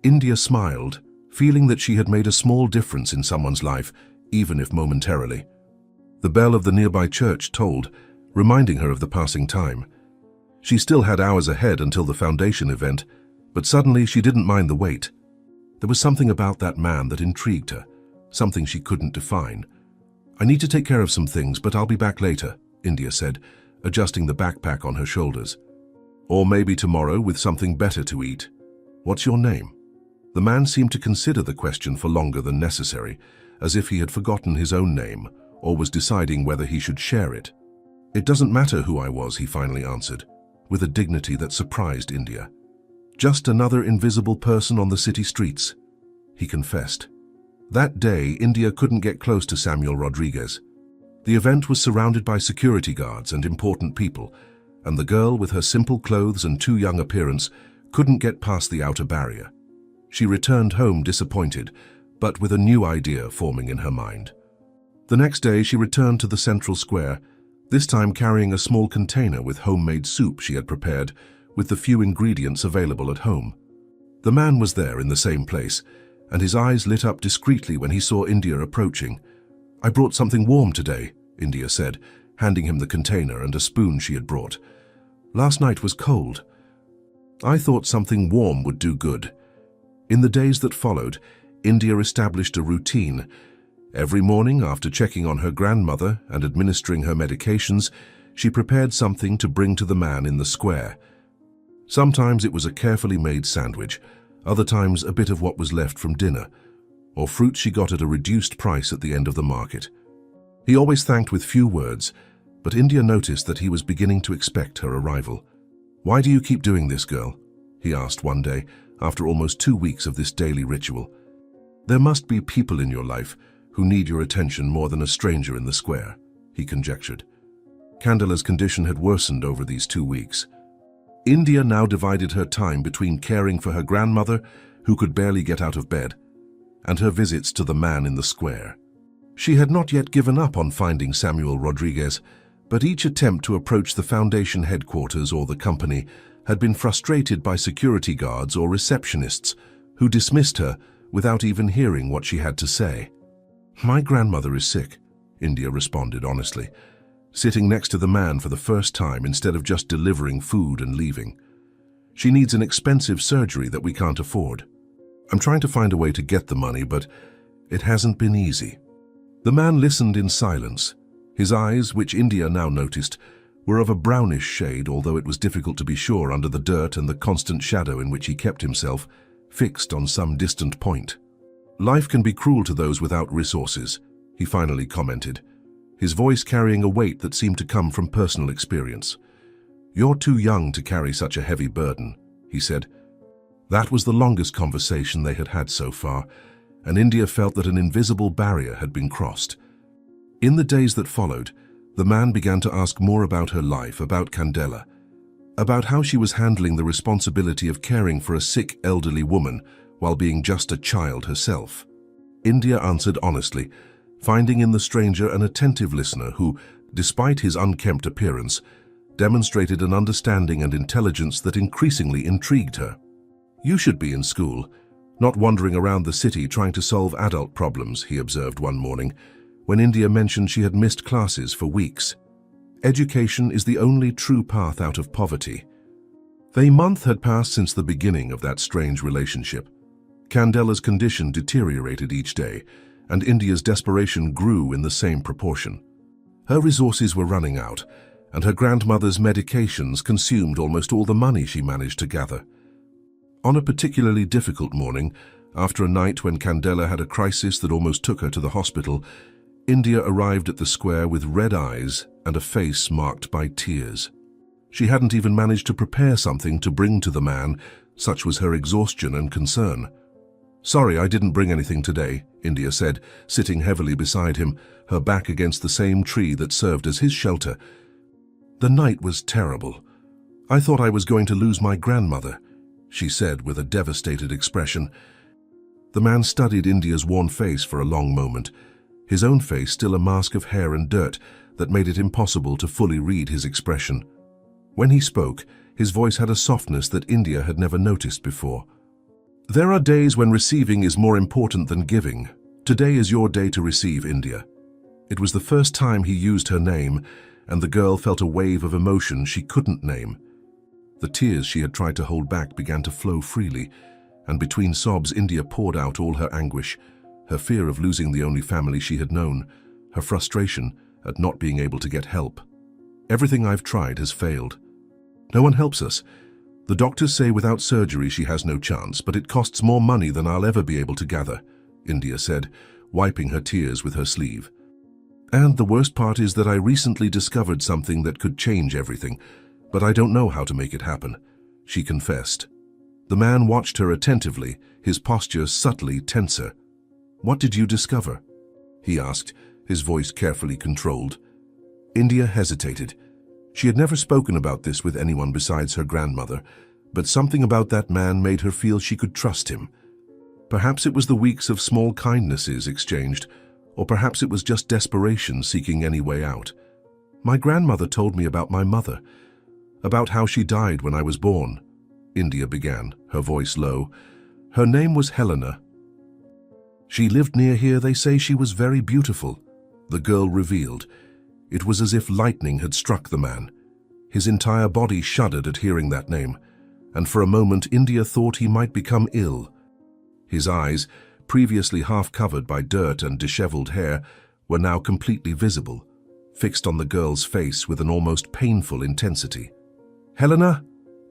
India smiled, feeling that she had made a small difference in someone's life, even if momentarily. The bell of the nearby church tolled, reminding her of the passing time. She still had hours ahead until the foundation event, but suddenly she didn't mind the wait. There was something about that man that intrigued her, something she couldn't define. "I need to take care of some things, but I'll be back later," India said, adjusting the backpack on her shoulders. "Or maybe tomorrow with something better to eat. What's your name?" The man seemed to consider the question for longer than necessary, as if he had forgotten his own name or was deciding whether he should share it. "It doesn't matter who I was," he finally answered, with a dignity that surprised India. "Just another invisible person on the city streets," he confessed. That day, India couldn't get close to Samuel Rodriguez. The event was surrounded by security guards and important people, and the girl, with her simple clothes and too young appearance, couldn't get past the outer barrier. She returned home disappointed, but with a new idea forming in her mind. The next day, she returned to the central square, this time carrying a small container with homemade soup she had prepared with the few ingredients available at home. The man was there in the same place, and his eyes lit up discreetly when he saw India approaching. "I brought something warm today," India said, handing him the container and a spoon she had brought. "Last night was cold. I thought something warm would do good." In the days that followed, India established a routine. Every morning, after checking on her grandmother and administering her medications, she prepared something to bring to the man in the square. Sometimes it was a carefully made sandwich, other times a bit of what was left from dinner, or fruit she got at a reduced price at the end of the market. He always thanked with few words, but India noticed that he was beginning to expect her arrival. "Why do you keep doing this, girl?" he asked one day, after almost 2 weeks of this daily ritual. "There must be people in your life who need your attention more than a stranger in the square," he conjectured. Candela's condition had worsened over these 2 weeks. India now divided her time between caring for her grandmother, who could barely get out of bed, and her visits to the man in the square. She had not yet given up on finding Samuel Rodriguez, but each attempt to approach the foundation headquarters or the company had been frustrated by security guards or receptionists who dismissed her without even hearing what she had to say. "My grandmother is sick," India responded honestly, sitting next to the man for the first time instead of just delivering food and leaving. "She needs an expensive surgery that we can't afford. I'm trying to find a way to get the money, but it hasn't been easy." The man listened in silence. His eyes, which India now noticed, were of a brownish shade, although it was difficult to be sure under the dirt and the constant shadow in which he kept himself, fixed on some distant point. "Life can be cruel to those without resources," he finally commented, his voice carrying a weight that seemed to come from personal experience. "You're too young to carry such a heavy burden," he said. That was the longest conversation they had had so far, and India felt that an invisible barrier had been crossed. In the days that followed, the man began to ask more about her life, about Candela, about how she was handling the responsibility of caring for a sick elderly woman while being just a child herself. India answered honestly, finding in the stranger an attentive listener who, despite his unkempt appearance, demonstrated an understanding and intelligence that increasingly intrigued her. "You should be in school, not wandering around the city trying to solve adult problems," he observed one morning, when India mentioned she had missed classes for weeks. "Education is the only true path out of poverty." A month had passed since the beginning of that strange relationship. Candela's condition deteriorated each day, and India's desperation grew in the same proportion. Her resources were running out, and her grandmother's medications consumed almost all the money she managed to gather. On a particularly difficult morning, after a night when Candela had a crisis that almost took her to the hospital, India arrived at the square with red eyes and a face marked by tears. She hadn't even managed to prepare something to bring to the man, such was her exhaustion and concern. "Sorry, I didn't bring anything today," India said, sitting heavily beside him, her back against the same tree that served as his shelter. "The night was terrible. I thought I was going to lose my grandmother," she said with a devastated expression. The man studied India's worn face for a long moment, his own face still a mask of hair and dirt, that made it impossible to fully read his expression. When he spoke, his voice had a softness that India had never noticed before. "There are days when receiving is more important than giving. Today is your day to receive, India." It was the first time he used her name, and the girl felt a wave of emotion she couldn't name. The tears she had tried to hold back began to flow freely, and between sobs India poured out all her anguish, her fear of losing the only family she had known, her frustration at not being able to get help. "Everything I've tried has failed. No one helps us. The doctors say without surgery she has no chance, but it costs more money than I'll ever be able to gather," India said, wiping her tears with her sleeve. "And the worst part is that I recently discovered something that could change everything, but I don't know how to make it happen," she confessed. The man watched her attentively, his posture subtly tenser. "What did you discover?" he asked, his voice carefully controlled. India hesitated. She had never spoken about this with anyone besides her grandmother, but something about that man made her feel she could trust him. Perhaps it was the weeks of small kindnesses exchanged, or perhaps it was just desperation seeking any way out. "My grandmother told me about my mother, about how she died when I was born," India began, her voice low. "Her name was Helena. She lived near here. They say she was very beautiful," the girl revealed. It was as if lightning had struck the man. His entire body shuddered at hearing that name, and for a moment India thought he might become ill. His eyes, previously half covered by dirt and disheveled hair, were now completely visible, fixed on the girl's face with an almost painful intensity. "Helena?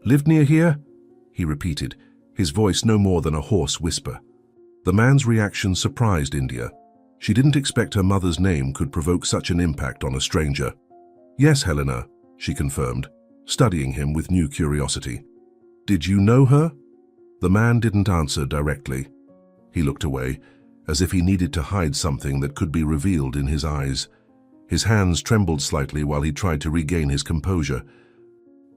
Lived near here?" he repeated, his voice no more than a hoarse whisper. The man's reaction surprised India. She didn't expect her mother's name could provoke such an impact on a stranger. "Yes, Helena," she confirmed, studying him with new curiosity. "Did you know her?" The man didn't answer directly. He looked away, as if he needed to hide something that could be revealed in his eyes. His hands trembled slightly while he tried to regain his composure.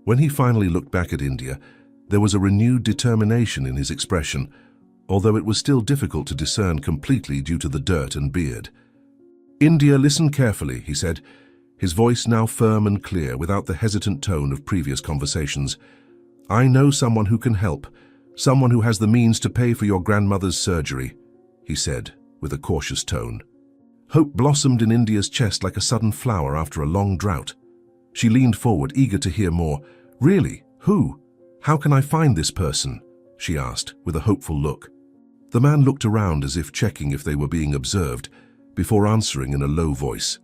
When he finally looked back at India, there was a renewed determination in his expression, although it was still difficult to discern completely due to the dirt and beard. "India, listen carefully," he said, his voice now firm and clear without the hesitant tone of previous conversations. "I know someone who can help, someone who has the means to pay for your grandmother's surgery," he said, with a cautious tone. Hope blossomed in India's chest like a sudden flower after a long drought. She leaned forward, eager to hear more. "Really? Who? How can I find this person?" she asked, with a hopeful look. The man looked around as if checking if they were being observed, before answering in a low voice.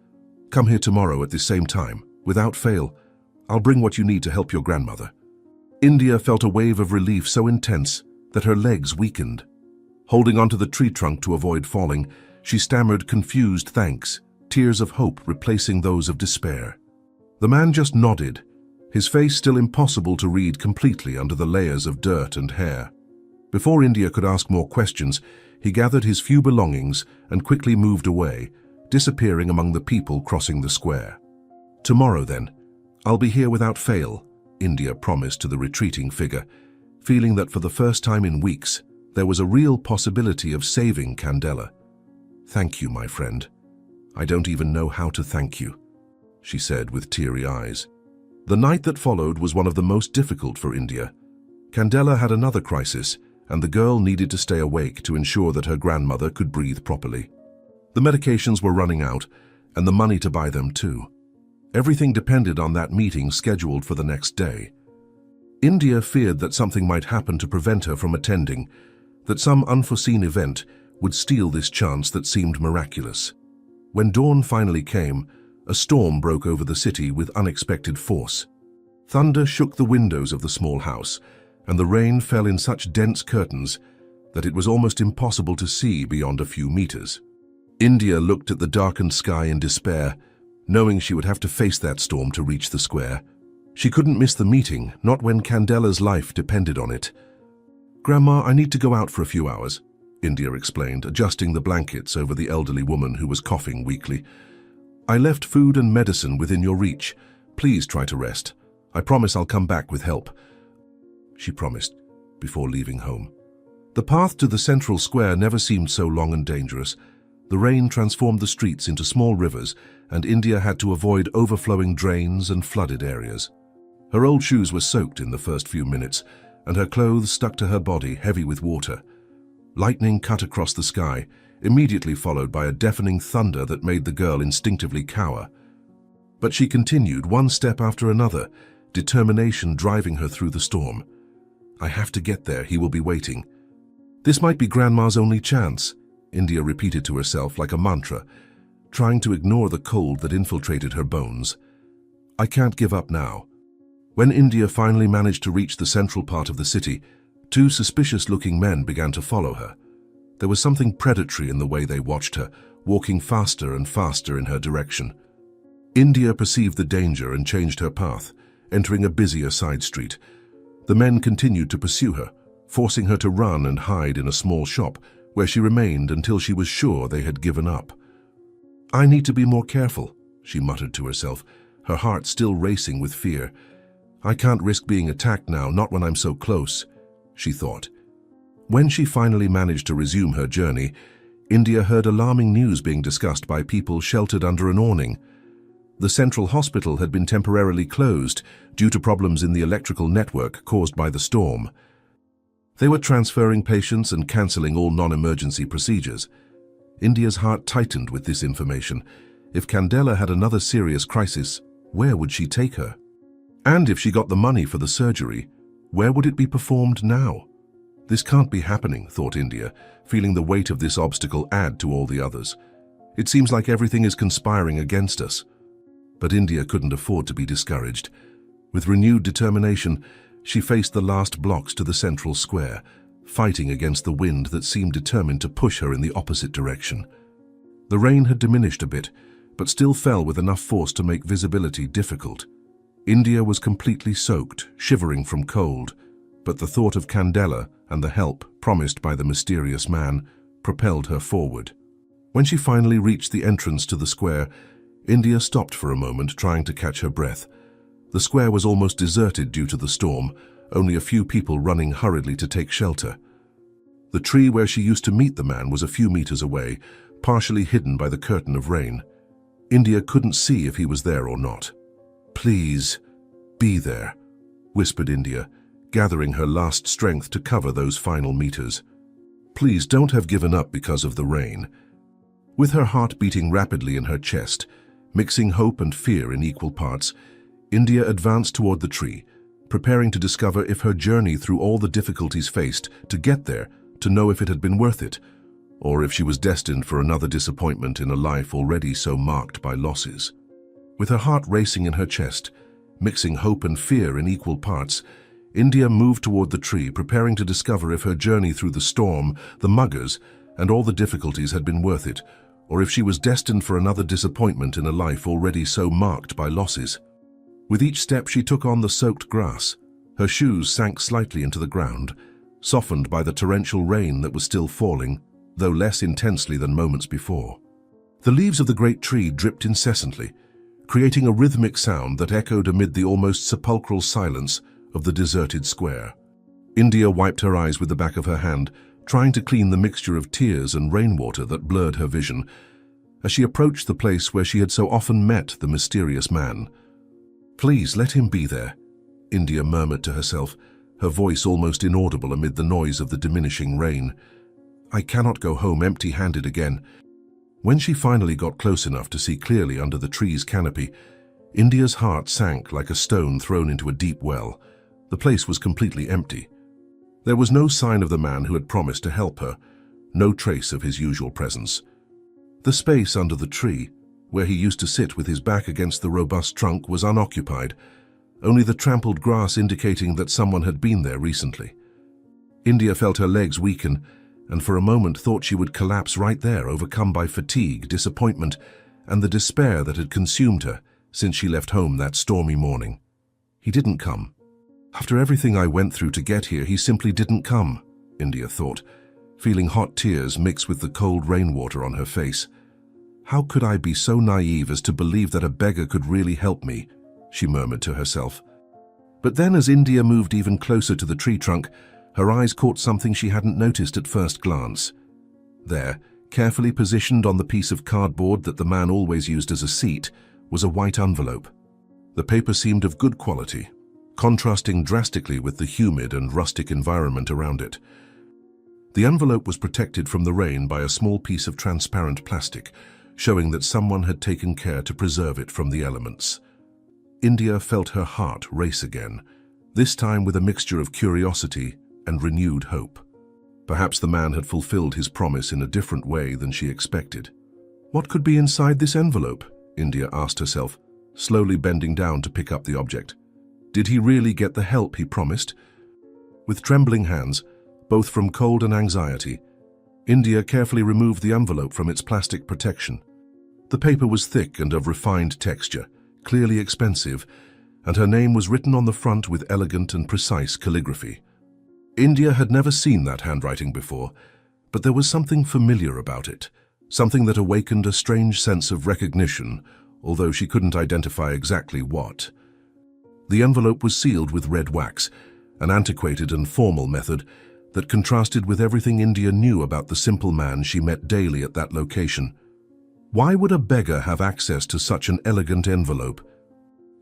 "Come here tomorrow at the same time, without fail. I'll bring what you need to help your grandmother." India felt a wave of relief so intense that her legs weakened. Holding onto the tree trunk to avoid falling, she stammered confused thanks, tears of hope replacing those of despair. The man just nodded, his face still impossible to read completely under the layers of dirt and hair. Before India could ask more questions, he gathered his few belongings and quickly moved away, disappearing among the people crossing the square. "Tomorrow, then. I'll be here without fail," India promised to the retreating figure, feeling that for the first time in weeks, there was a real possibility of saving Candela. "Thank you, my friend. I don't even know how to thank you," she said with teary eyes. The night that followed was one of the most difficult for India. Candela had another crisis, and the girl needed to stay awake to ensure that her grandmother could breathe properly. The medications were running out, and the money to buy them too. Everything depended on that meeting scheduled for the next day. India feared that something might happen to prevent her from attending, that some unforeseen event would steal this chance that seemed miraculous. When dawn finally came, a storm broke over the city with unexpected force. Thunder shook the windows of the small house, and the rain fell in such dense curtains that it was almost impossible to see beyond a few meters. India looked at the darkened sky in despair, knowing she would have to face that storm to reach the square. She couldn't miss the meeting, not when Candela's life depended on it. "Grandma, I need to go out for a few hours," India explained, adjusting the blankets over the elderly woman who was coughing weakly. "I left food and medicine within your reach. Please try to rest. I promise I'll come back with help," she promised, before leaving home. The path to the central square never seemed so long and dangerous. The rain transformed the streets into small rivers, and India had to avoid overflowing drains and flooded areas. Her old shoes were soaked in the first few minutes, and her clothes stuck to her body, heavy with water. Lightning cut across the sky, immediately followed by a deafening thunder that made the girl instinctively cower. But she continued, one step after another, determination driving her through the storm. "I have to get there, he will be waiting." "This might be Grandma's only chance," India repeated to herself like a mantra, trying to ignore the cold that infiltrated her bones. "I can't give up now." When India finally managed to reach the central part of the city, two suspicious-looking men began to follow her. There was something predatory in the way they watched her, walking faster and faster in her direction. India perceived the danger and changed her path, entering a busier side street. The men continued to pursue her, forcing her to run and hide in a small shop, where she remained until she was sure they had given up. "I need to be more careful," she muttered to herself, her heart still racing with fear. "I can't risk being attacked now, not when I'm so close," she thought. When she finally managed to resume her journey, India heard alarming news being discussed by people sheltered under an awning. The central hospital had been temporarily closed due to problems in the electrical network caused by the storm. They were transferring patients and cancelling all non-emergency procedures. India's heart tightened with this information. If Candela had another serious crisis, where would she take her? And if she got the money for the surgery, where would it be performed now? "This can't be happening," thought India, feeling the weight of this obstacle add to all the others. "It seems like everything is conspiring against us." But India couldn't afford to be discouraged. With renewed determination, she faced the last blocks to the central square, fighting against the wind that seemed determined to push her in the opposite direction. The rain had diminished a bit, but still fell with enough force to make visibility difficult. India was completely soaked, shivering from cold, but the thought of Candela and the help promised by the mysterious man propelled her forward. When she finally reached the entrance to the square, India stopped for a moment, trying to catch her breath. The square was almost deserted due to the storm, only a few people running hurriedly to take shelter. The tree where she used to meet the man was a few meters away, partially hidden by the curtain of rain. India couldn't see if he was there or not. "Please, be there," whispered India, gathering her last strength to cover those final meters. "Please don't have given up because of the rain." With her heart beating rapidly in her chest, mixing hope and fear in equal parts, India advanced toward the tree, preparing to discover if her journey through all the difficulties faced to get there, to know if it had been worth it, or if she was destined for another disappointment in a life already so marked by losses. With her heart racing in her chest, mixing hope and fear in equal parts, India moved toward the tree, preparing to discover if her journey through the storm, the muggers, and all the difficulties had been worth it, or if she was destined for another disappointment in a life already so marked by losses. With each step she took on the soaked grass. Her shoes sank slightly into the ground, softened by the torrential rain that was still falling, though less intensely than moments before. The leaves of the great tree dripped incessantly, creating a rhythmic sound that echoed amid the almost sepulchral silence of the deserted square. India wiped her eyes with the back of her hand, trying to clean the mixture of tears and rainwater that blurred her vision, as she approached the place where she had so often met the mysterious man. "Please let him be there," India murmured to herself, her voice almost inaudible amid the noise of the diminishing rain. "I cannot go home empty-handed again." When she finally got close enough to see clearly under the tree's canopy, India's heart sank like a stone thrown into a deep well. The place was completely empty. There was no sign of the man who had promised to help her, no trace of his usual presence. The space under the tree, where he used to sit with his back against the robust trunk, was unoccupied, only the trampled grass indicating that someone had been there recently. India felt her legs weaken, and for a moment thought she would collapse right there, overcome by fatigue, disappointment, and the despair that had consumed her since she left home that stormy morning. He didn't come. After everything I went through to get here, he simply didn't come, India thought, feeling hot tears mix with the cold rainwater on her face. How could I be so naive as to believe that a beggar could really help me, she murmured to herself. But then as India moved even closer to the tree trunk, her eyes caught something she hadn't noticed at first glance. There, Carefully positioned on the piece of cardboard that the man always used as a seat was a white envelope. The paper seemed of good quality, contrasting drastically with the humid and rustic environment around it. The envelope was protected from the rain by a small piece of transparent plastic, showing that someone had taken care to preserve it from the elements. India felt her heart race again, this time with a mixture of curiosity and renewed hope. Perhaps the man had fulfilled his promise in a different way than she expected. What could be inside this envelope? India asked herself, slowly bending down to pick up the object. Did he really get the help he promised? With trembling hands, both from cold and anxiety, India carefully removed the envelope from its plastic protection. The paper was thick and of refined texture, clearly expensive, and her name was written on the front with elegant and precise calligraphy. India had never seen that handwriting before, but there was something familiar about it, something that awakened a strange sense of recognition, although she couldn't identify exactly what. The envelope was sealed with red wax, an antiquated and formal method that contrasted with everything India knew about the simple man she met daily at that location. Why would a beggar have access to such an elegant envelope?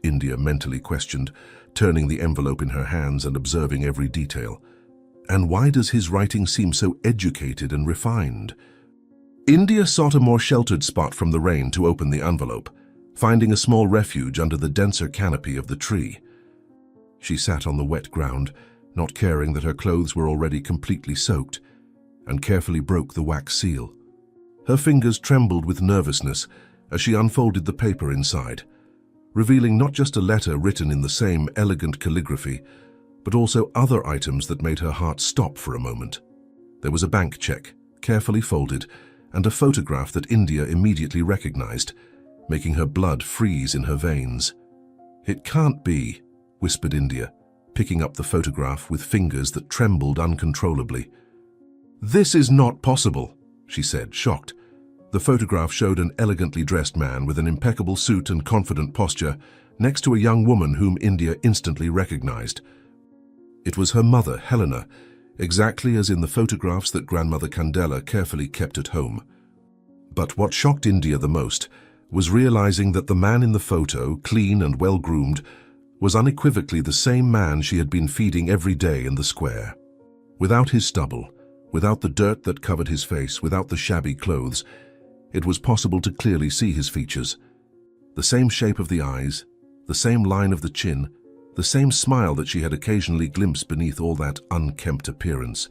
India mentally questioned, turning the envelope in her hands and observing every detail. And why does his writing seem so educated and refined? India sought a more sheltered spot from the rain to open the envelope, finding a small refuge under the denser canopy of the tree. She sat on the wet ground, not caring that her clothes were already completely soaked, and carefully broke the wax seal. Her fingers trembled with nervousness as she unfolded the paper inside, revealing not just a letter written in the same elegant calligraphy, but also other items that made her heart stop for a moment. There was a bank check, carefully folded, and a photograph that India immediately recognized, making her blood freeze in her veins. "It can't be," whispered India, picking up the photograph with fingers that trembled uncontrollably. "This is not possible," she said, shocked. The photograph showed an elegantly dressed man with an impeccable suit and confident posture next to a young woman whom India instantly recognized. It was her mother, Helena, exactly as in the photographs that Grandmother Candela carefully kept at home. But what shocked India the most was realizing that the man in the photo, clean and well-groomed, was unequivocally the same man she had been feeding every day in the square. Without his stubble, without the dirt that covered his face, without the shabby clothes, it was possible to clearly see his features. The same shape of the eyes, the same line of the chin, the same smile that she had occasionally glimpsed beneath all that unkempt appearance.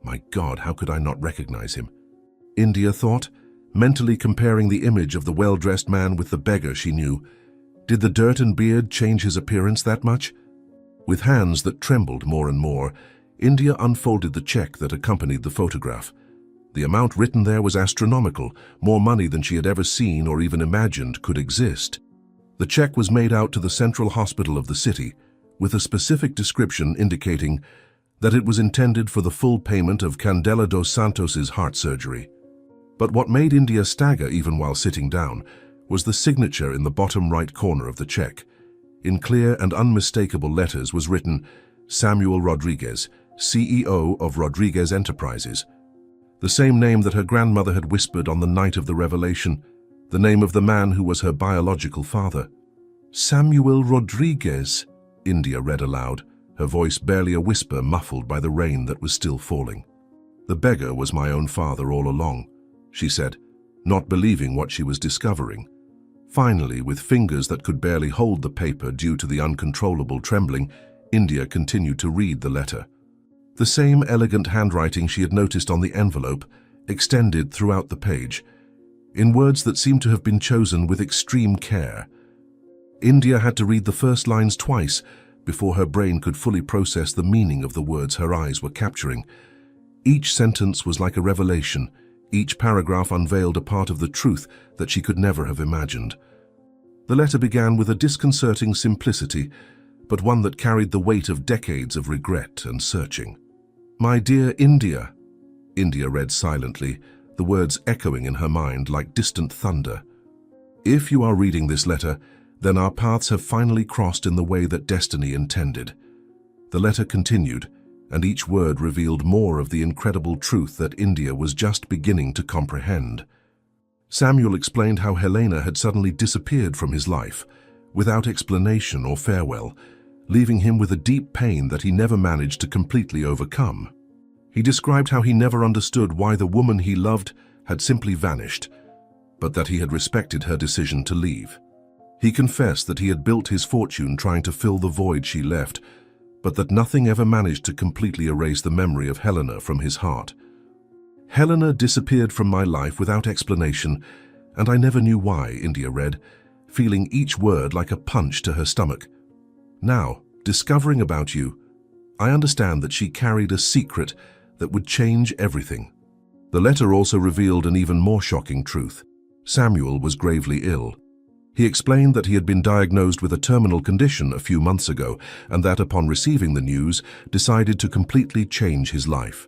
My God, how could I not recognize him? India thought, mentally comparing the image of the well-dressed man with the beggar she knew. Did the dirt and beard change his appearance that much? With hands that trembled more and more, India unfolded the check that accompanied the photograph. The amount written there was astronomical, more money than she had ever seen or even imagined could exist. The check was made out to the central hospital of the city, with a specific description indicating that it was intended for the full payment of Candela dos Santos's heart surgery. But what made India stagger even while sitting down was the signature in the bottom right corner of the check. In clear and unmistakable letters was written, "Samuel Rodriguez, CEO of Rodriguez Enterprises." The same name that her grandmother had whispered on the night of the revelation, the name of the man who was her biological father. "Samuel Rodriguez," India read aloud, her voice barely a whisper muffled by the rain that was still falling. "The beggar was my own father all along," she said, not believing what she was discovering. Finally, with fingers that could barely hold the paper due to the uncontrollable trembling, India continued to read the letter. The same elegant handwriting she had noticed on the envelope extended throughout the page, in words that seemed to have been chosen with extreme care. India had to read the first lines twice before her brain could fully process the meaning of the words her eyes were capturing. Each sentence was like a revelation. Each paragraph unveiled a part of the truth that she could never have imagined. The letter began with a disconcerting simplicity, but one that carried the weight of decades of regret and searching. "My dear India," India read silently, the words echoing in her mind like distant thunder. "If you are reading this letter, then our paths have finally crossed in the way that destiny intended." The letter continued, and each word revealed more of the incredible truth that India was just beginning to comprehend. Samuel explained how Helena had suddenly disappeared from his life, without explanation or farewell, leaving him with a deep pain that he never managed to completely overcome. He described how he never understood why the woman he loved had simply vanished, but that he had respected her decision to leave. He confessed that he had built his fortune trying to fill the void she left, but that nothing ever managed to completely erase the memory of Helena from his heart. Helena disappeared from my life without explanation, and I never knew why, India read, feeling each word like a punch to her stomach. Now, discovering about you, I understand that she carried a secret that would change everything. The letter also revealed an even more shocking truth. Samuel was gravely ill. He explained that he had been diagnosed with a terminal condition a few months ago, and that upon receiving the news, decided to completely change his life.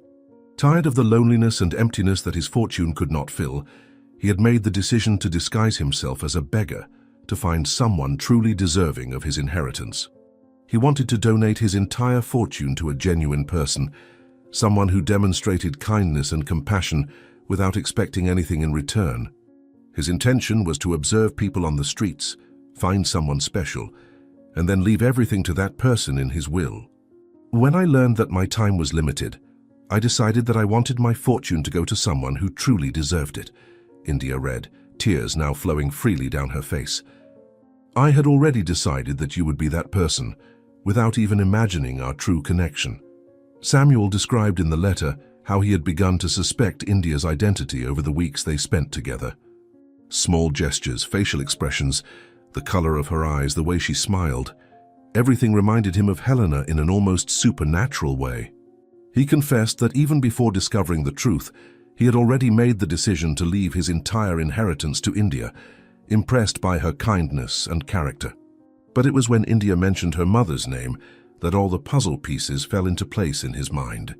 Tired of the loneliness and emptiness that his fortune could not fill, he had made the decision to disguise himself as a beggar to find someone truly deserving of his inheritance. He wanted to donate his entire fortune to a genuine person, someone who demonstrated kindness and compassion without expecting anything in return. His intention was to observe people on the streets, find someone special, and then leave everything to that person in his will. When I learned that my time was limited, I decided that I wanted my fortune to go to someone who truly deserved it, India read, tears now flowing freely down her face. I had already decided that you would be that person, without even imagining our true connection. Samuel described in the letter how he had begun to suspect India's identity over the weeks they spent together. Small gestures, facial expressions, the color of her eyes, the way she smiled, everything reminded him of Helena in an almost supernatural way. He confessed that even before discovering the truth, he had already made the decision to leave his entire inheritance to India, impressed by her kindness and character. But it was when India mentioned her mother's name that all the puzzle pieces fell into place in his mind.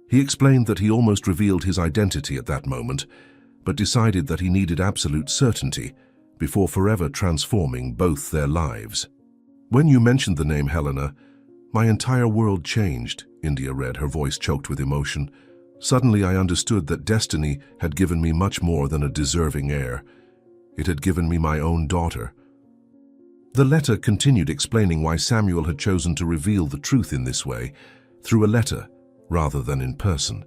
He explained that he almost revealed his identity at that moment, but decided that he needed absolute certainty before forever transforming both their lives. When you mentioned the name Helena, my entire world changed, India read, her voice choked with emotion. Suddenly I understood that destiny had given me much more than a deserving heir. It had given me my own daughter. The letter continued explaining why Samuel had chosen to reveal the truth in this way, through a letter rather than in person.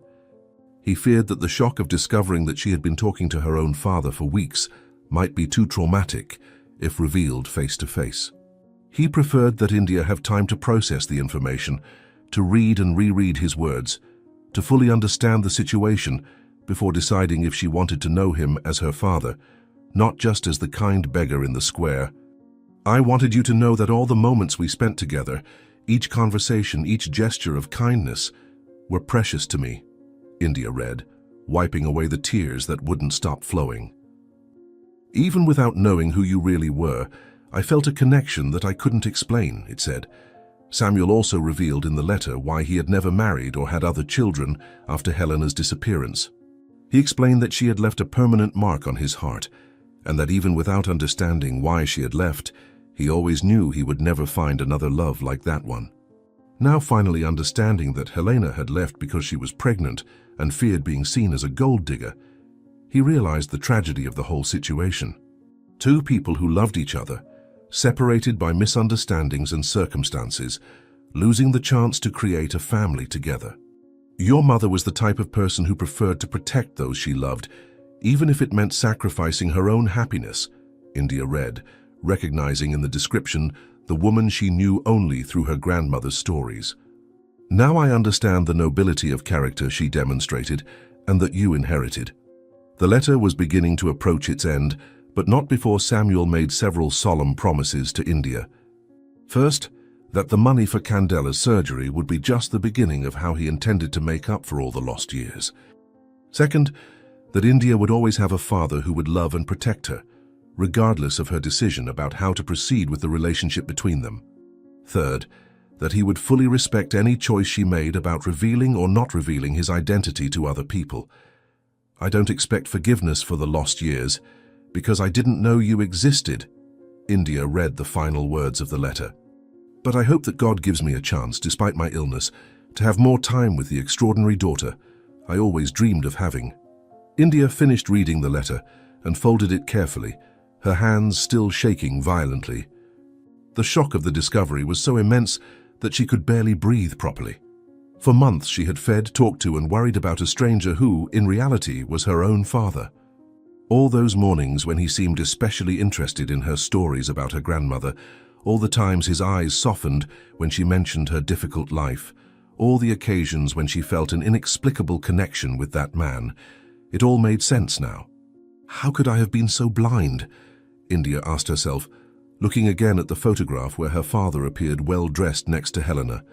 He feared that the shock of discovering that she had been talking to her own father for weeks might be too traumatic if revealed face to face. He preferred that India have time to process the information, to read and reread his words, to fully understand the situation before deciding if she wanted to know him as her father, not just as the kind beggar in the square. I wanted you to know that all the moments we spent together, each conversation, each gesture of kindness, were precious to me, India read, wiping away the tears that wouldn't stop flowing. Even without knowing who you really were, I felt a connection that I couldn't explain, it said. Samuel also revealed in the letter why he had never married or had other children after Helena's disappearance. He explained that she had left a permanent mark on his heart, and that even without understanding why she had left, he always knew he would never find another love like that one. Now finally understanding that Helena had left because she was pregnant and feared being seen as a gold digger, he realized the tragedy of the whole situation. Two people who loved each other, separated by misunderstandings and circumstances, losing the chance to create a family together. Your mother was the type of person who preferred to protect those she loved, even if it meant sacrificing her own happiness, India read, recognizing in the description the woman she knew only through her grandmother's stories. Now I understand the nobility of character she demonstrated and that you inherited. The letter was beginning to approach its end, but not before Samuel made several solemn promises to India. First, that the money for Candela's surgery would be just the beginning of how he intended to make up for all the lost years. Second, that India would always have a father who would love and protect her, regardless of her decision about how to proceed with the relationship between them. Third, that he would fully respect any choice she made about revealing or not revealing his identity to other people. I don't expect forgiveness for the lost years, because I didn't know you existed, India read the final words of the letter. But I hope that God gives me a chance, despite my illness, to have more time with the extraordinary daughter I always dreamed of having. India finished reading the letter and folded it carefully, her hands still shaking violently. The shock of the discovery was so immense that she could barely breathe properly. For months she had fed, talked to, and worried about a stranger who, in reality, was her own father. All those mornings when he seemed especially interested in her stories about her grandmother, all the times his eyes softened when she mentioned her difficult life, all the occasions when she felt an inexplicable connection with that man, it all made sense now. How could I have been so blind? India asked herself, looking again at the photograph where her father appeared well-dressed next to Helena.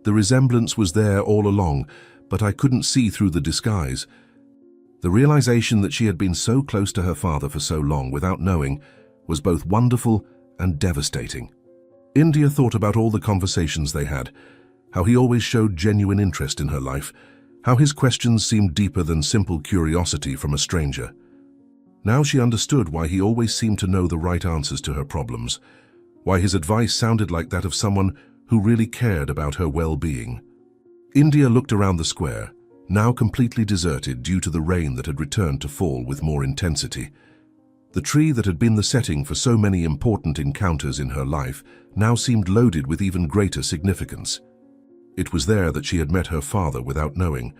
The resemblance was there all along, but I couldn't see through the disguise. The realization that she had been so close to her father for so long without knowing was both wonderful and devastating. India thought about all the conversations they had, how he always showed genuine interest in her life, how his questions seemed deeper than simple curiosity from a stranger. Now she understood why he always seemed to know the right answers to her problems, why his advice sounded like that of someone who really cared about her well-being. India looked around the square, now completely deserted due to the rain that had returned to fall with more intensity. The tree that had been the setting for so many important encounters in her life now seemed loaded with even greater significance. It was there that she had met her father without knowing,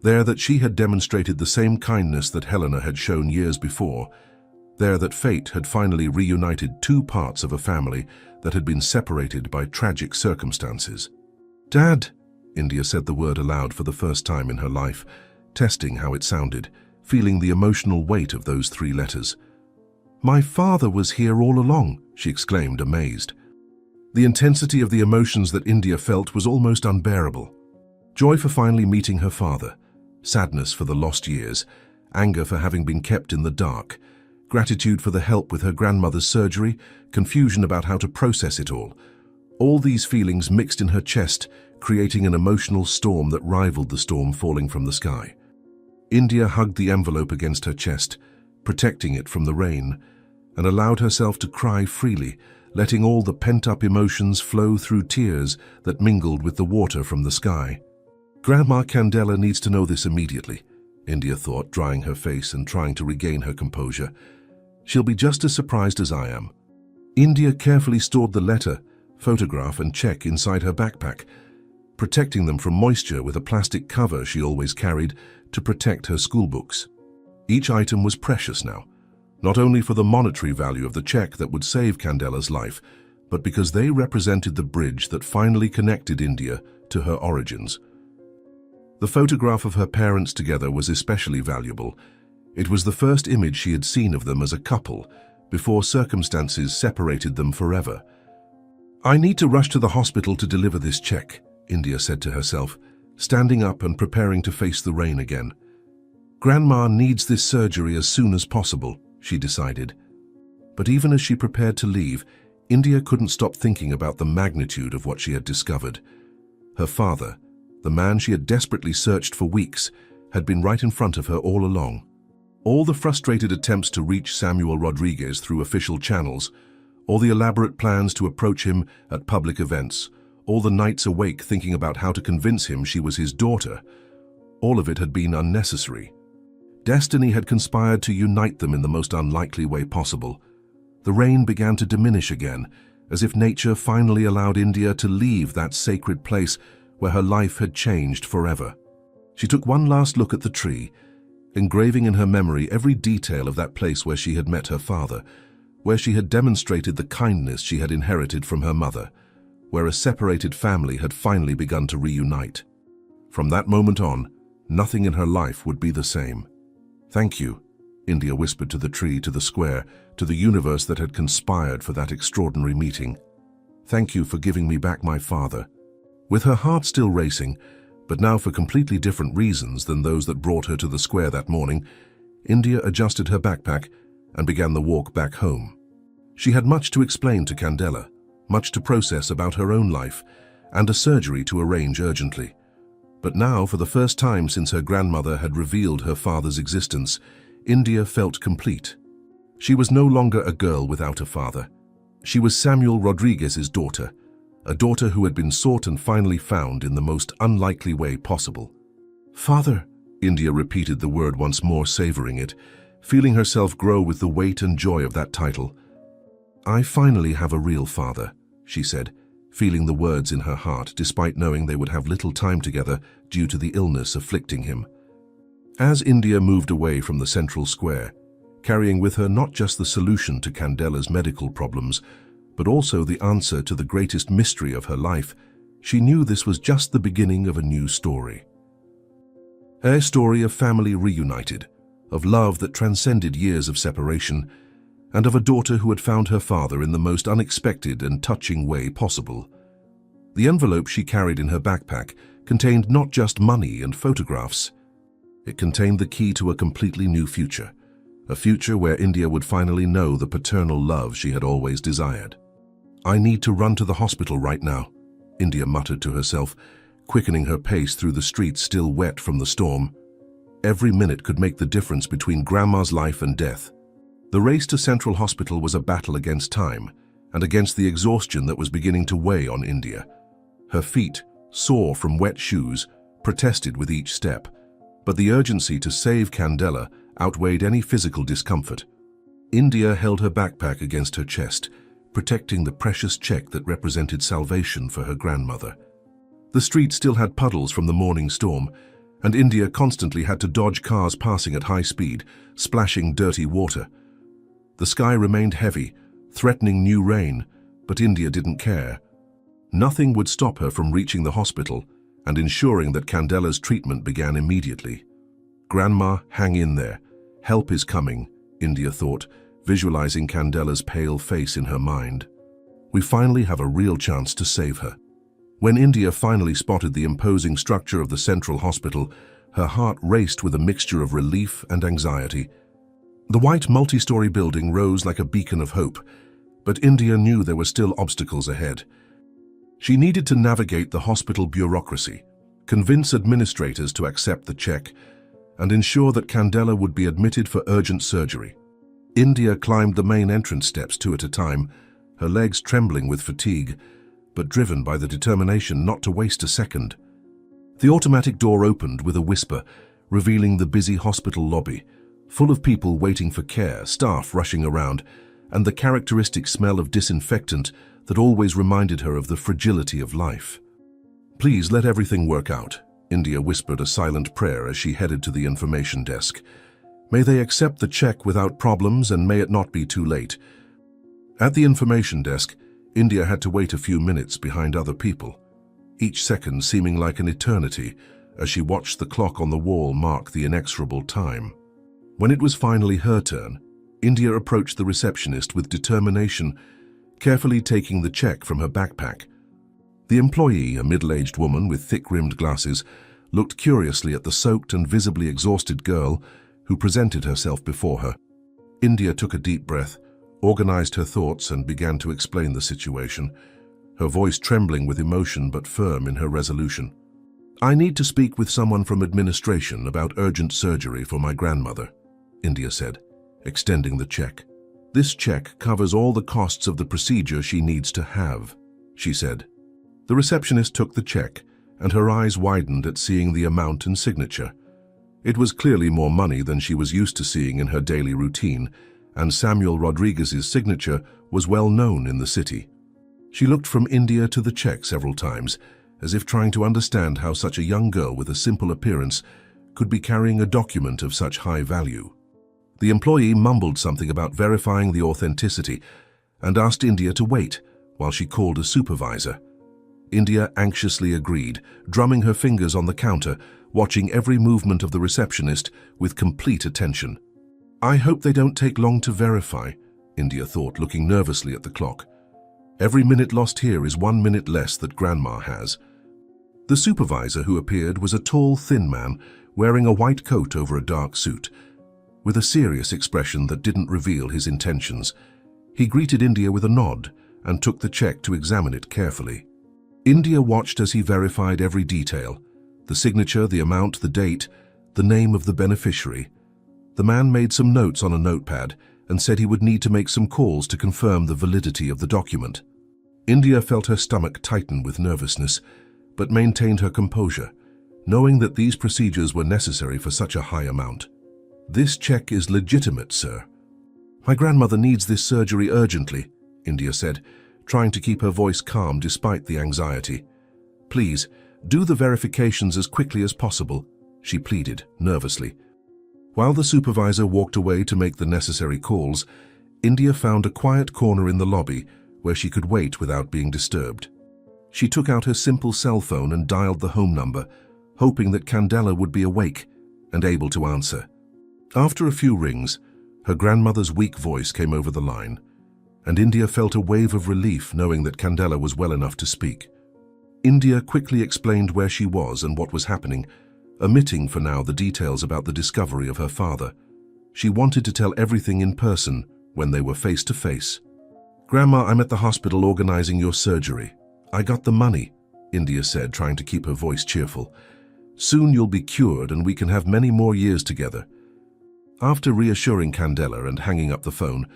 there that she had demonstrated the same kindness that Helena had shown years before, there that fate had finally reunited two parts of a family that had been separated by tragic circumstances. "Dad," India said the word aloud for the first time in her life, testing how it sounded, feeling the emotional weight of those 3 letters. "My father was here all along," she exclaimed, amazed. The intensity of the emotions that India felt was almost unbearable. Joy for finally meeting her father, sadness for the lost years, anger for having been kept in the dark, gratitude for the help with her grandmother's surgery, confusion about how to process it all. All these feelings mixed in her chest, creating an emotional storm that rivaled the storm falling from the sky. India hugged the envelope against her chest, protecting it from the rain, and allowed herself to cry freely, letting all the pent-up emotions flow through tears that mingled with the water from the sky. "Grandma Candela needs to know this immediately," India thought, drying her face and trying to regain her composure. "She'll be just as surprised as I am." India carefully stored the letter, photograph and check inside her backpack, protecting them from moisture with a plastic cover she always carried to protect her schoolbooks. Each item was precious now, not only for the monetary value of the check that would save Candela's life, but because they represented the bridge that finally connected India to her origins. The photograph of her parents together was especially valuable. It was the first image she had seen of them as a couple, before circumstances separated them forever. "I need to rush to the hospital to deliver this check," India said to herself, standing up and preparing to face the rain again. "Grandma needs this surgery as soon as possible," she decided. But even as she prepared to leave, India couldn't stop thinking about the magnitude of what she had discovered. Her father, the man she had desperately searched for weeks, had been right in front of her all along. All the frustrated attempts to reach Samuel Rodriguez through official channels, all the elaborate plans to approach him at public events, all the nights awake thinking about how to convince him she was his daughter, all of it had been unnecessary. Destiny had conspired to unite them in the most unlikely way possible. The rain began to diminish again, as if nature finally allowed India to leave that sacred place where her life had changed forever. She took one last look at the tree, engraving in her memory every detail of that place where she had met her father, where she had demonstrated the kindness she had inherited from her mother, where a separated family had finally begun to reunite. From that moment on, nothing in her life would be the same. "Thank you," India whispered to the tree, to the square, to the universe that had conspired for that extraordinary meeting. "Thank you for giving me back my father." With her heart still racing, but now for completely different reasons than those that brought her to the square that morning, India adjusted her backpack and began the walk back home. She had much to explain to Candela, much to process about her own life, and a surgery to arrange urgently. But now, for the first time since her grandmother had revealed her father's existence, India felt complete. She was no longer a girl without a father. She was Samuel Rodriguez's daughter, a daughter who had been sought and finally found in the most unlikely way possible. "Father," India repeated the word once more, savoring it, feeling herself grow with the weight and joy of that title. "I finally have a real father," she said, feeling the words in her heart despite knowing they would have little time together due to the illness afflicting him. As India moved away from the central square, carrying with her not just the solution to Candela's medical problems, but also the answer to the greatest mystery of her life, she knew this was just the beginning of a new story. A story of family reunited, of love that transcended years of separation, and of a daughter who had found her father in the most unexpected and touching way possible. The envelope she carried in her backpack contained not just money and photographs. It contained the key to a completely new future, a future where India would finally know the paternal love she had always desired. "I need to run to the hospital right now," India muttered to herself, quickening her pace through the streets still wet from the storm. Every minute could make the difference between Grandma's life and death. The race to Central Hospital was a battle against time and against the exhaustion that was beginning to weigh on India. Her feet, sore from wet shoes, protested with each step, but the urgency to save Candela outweighed any physical discomfort. India held her backpack against her chest, protecting the precious check that represented salvation for her grandmother. The street still had puddles from the morning storm, and India constantly had to dodge cars passing at high speed, splashing dirty water. The sky remained heavy, threatening new rain, but India didn't care. Nothing would stop her from reaching the hospital and ensuring that Candela's treatment began immediately. "Grandma, hang in there. Help is coming," India thought, visualizing Candela's pale face in her mind. "We finally have a real chance to save her." When India finally spotted the imposing structure of the Central Hospital, her heart raced with a mixture of relief and anxiety. The white multi-story building rose like a beacon of hope, but India knew there were still obstacles ahead. She needed to navigate the hospital bureaucracy, convince administrators to accept the check, and ensure that Candela would be admitted for urgent surgery. India climbed the main entrance steps two at a time, her legs trembling with fatigue, but driven by the determination not to waste a second. The automatic door opened with a whisper, revealing the busy hospital lobby, full of people waiting for care, staff rushing around, and the characteristic smell of disinfectant that always reminded her of the fragility of life. "Please let everything work out," India whispered a silent prayer as she headed to the information desk. "May they accept the check without problems, and may it not be too late." At the information desk, India had to wait a few minutes behind other people, each second seeming like an eternity as she watched the clock on the wall mark the inexorable time. When it was finally her turn, India approached the receptionist with determination, carefully taking the check from her backpack. The employee, a middle-aged woman with thick-rimmed glasses, looked curiously at the soaked and visibly exhausted girl who presented herself before her. India took a deep breath, organized her thoughts, and began to explain the situation, her voice trembling with emotion but firm in her resolution. "I need to speak with someone from administration about urgent surgery for my grandmother," India said, extending the check. "This check covers all the costs of the procedure she needs to have," she said. The receptionist took the check, and her eyes widened at seeing the amount and signature. It was clearly more money than she was used to seeing in her daily routine, and Samuel Rodriguez's signature was well known in the city. She looked from India to the check several times, as if trying to understand how such a young girl with a simple appearance could be carrying a document of such high value. The employee mumbled something about verifying the authenticity and asked India to wait while she called a supervisor. India anxiously agreed, drumming her fingers on the counter, watching every movement of the receptionist with complete attention. "I hope they don't take long to verify," India thought, looking nervously at the clock. "Every minute lost here is 1 minute less that Grandma has." The supervisor who appeared was a tall, thin man wearing a white coat over a dark suit. With a serious expression that didn't reveal his intentions, he greeted India with a nod and took the check to examine it carefully. India watched as he verified every detail: the signature, the amount, the date, the name of the beneficiary. The man made some notes on a notepad and said he would need to make some calls to confirm the validity of the document. India felt her stomach tighten with nervousness, but maintained her composure, knowing that these procedures were necessary for such a high amount. "This check is legitimate, sir." "My grandmother needs this surgery urgently," India said, trying to keep her voice calm despite the anxiety. "Please, do the verifications as quickly as possible," she pleaded, nervously. While the supervisor walked away to make the necessary calls, India found a quiet corner in the lobby where she could wait without being disturbed. She took out her simple cell phone and dialed the home number, hoping that Candela would be awake and able to answer. After a few rings, her grandmother's weak voice came over the line, and India felt a wave of relief knowing that Candela was well enough to speak. India quickly explained where she was and what was happening, omitting for now the details about the discovery of her father. She wanted to tell everything in person when they were face to face. "Grandma, I'm at the hospital organizing your surgery. I got the money," India said, trying to keep her voice cheerful. "Soon you'll be cured and we can have many more years together." After reassuring Candela and hanging up the phone,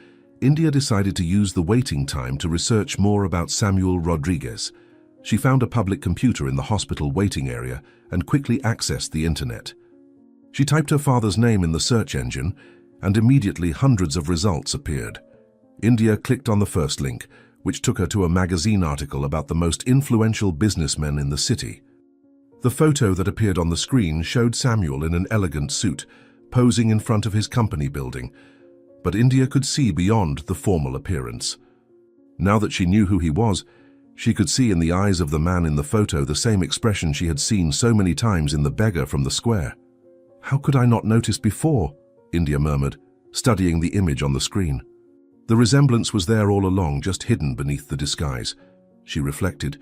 India decided to use the waiting time to research more about Samuel Rodriguez. She found a public computer in the hospital waiting area and quickly accessed the internet. She typed her father's name in the search engine, and immediately hundreds of results appeared. India clicked on the first link, which took her to a magazine article about the most influential businessmen in the city. The photo that appeared on the screen showed Samuel in an elegant suit, posing in front of his company building, but India could see beyond the formal appearance. Now that she knew who he was, she could see in the eyes of the man in the photo the same expression she had seen so many times in the beggar from the square. "How could I not notice before?" India murmured, studying the image on the screen. The resemblance was there all along, just hidden beneath the disguise, she reflected.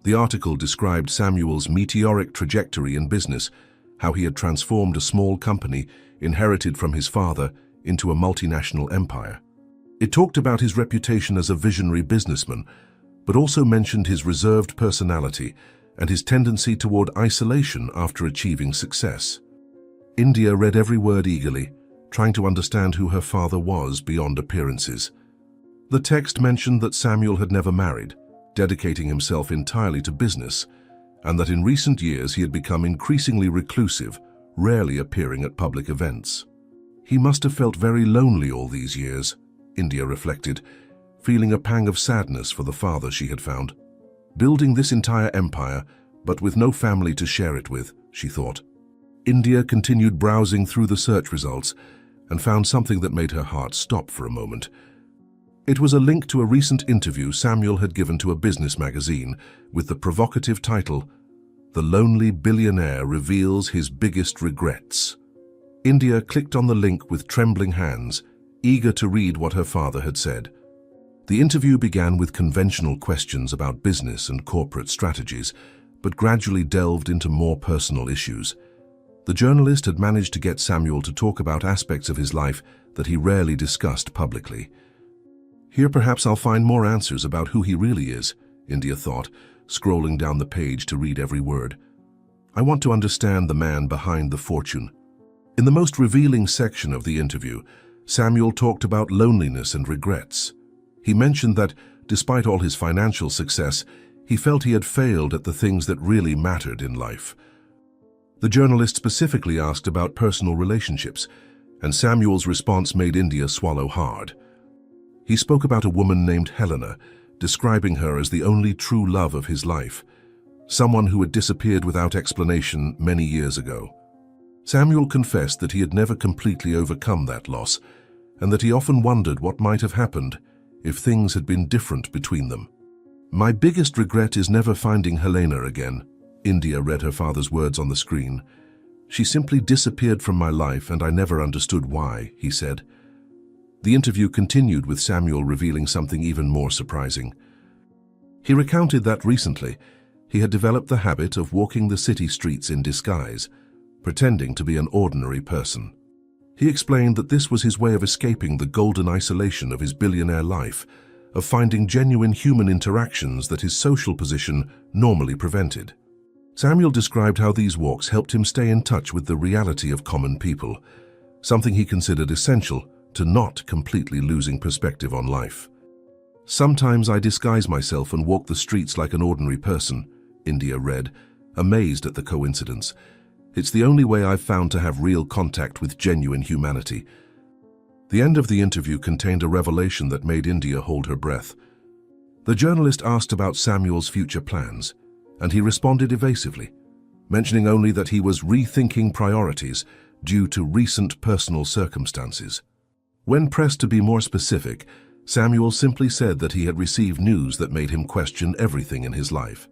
The article described Samuel's meteoric trajectory in business, how he had transformed a small company, inherited from his father, into a multinational empire. It talked about his reputation as a visionary businessman, but also mentioned his reserved personality and his tendency toward isolation after achieving success. India read every word eagerly, trying to understand who her father was beyond appearances. The text mentioned that Samuel had never married, dedicating himself entirely to business, and that in recent years he had become increasingly reclusive, rarely appearing at public events. He must have felt very lonely all these years, India reflected, feeling a pang of sadness for the father she had found. Building this entire empire, but with no family to share it with, she thought. India continued browsing through the search results and found something that made her heart stop for a moment. It was a link to a recent interview Samuel had given to a business magazine with the provocative title, "The Lonely Billionaire Reveals His Biggest Regrets." India clicked on the link with trembling hands, eager to read what her father had said. The interview began with conventional questions about business and corporate strategies, but gradually delved into more personal issues. The journalist had managed to get Samuel to talk about aspects of his life that he rarely discussed publicly. Here perhaps I'll find more answers about who he really is, India thought, scrolling down the page to read every word. I want to understand the man behind the fortune. In the most revealing section of the interview, Samuel talked about loneliness and regrets. He mentioned that, despite all his financial success, he felt he had failed at the things that really mattered in life. The journalist specifically asked about personal relationships, and Samuel's response made India swallow hard. He spoke about a woman named Helena, describing her as the only true love of his life, someone who had disappeared without explanation many years ago. Samuel confessed that he had never completely overcome that loss, and that he often wondered what might have happened if things had been different between them. "My biggest regret is never finding Helena again," India read her father's words on the screen. "She simply disappeared from my life and I never understood why," he said. The interview continued with Samuel revealing something even more surprising. He recounted that recently he had developed the habit of walking the city streets in disguise, pretending to be an ordinary person. He explained that this was his way of escaping the golden isolation of his billionaire life, of finding genuine human interactions that his social position normally prevented. Samuel described how these walks helped him stay in touch with the reality of common people, something he considered essential to not completely losing perspective on life. "Sometimes I disguise myself and walk the streets like an ordinary person," India read, amazed at the coincidence. "It's the only way I've found to have real contact with genuine humanity." The end of the interview contained a revelation that made India hold her breath. The journalist asked about Samuel's future plans, and he responded evasively, mentioning only that he was rethinking priorities due to recent personal circumstances. When pressed to be more specific, Samuel simply said that he had received news that made him question everything in his life.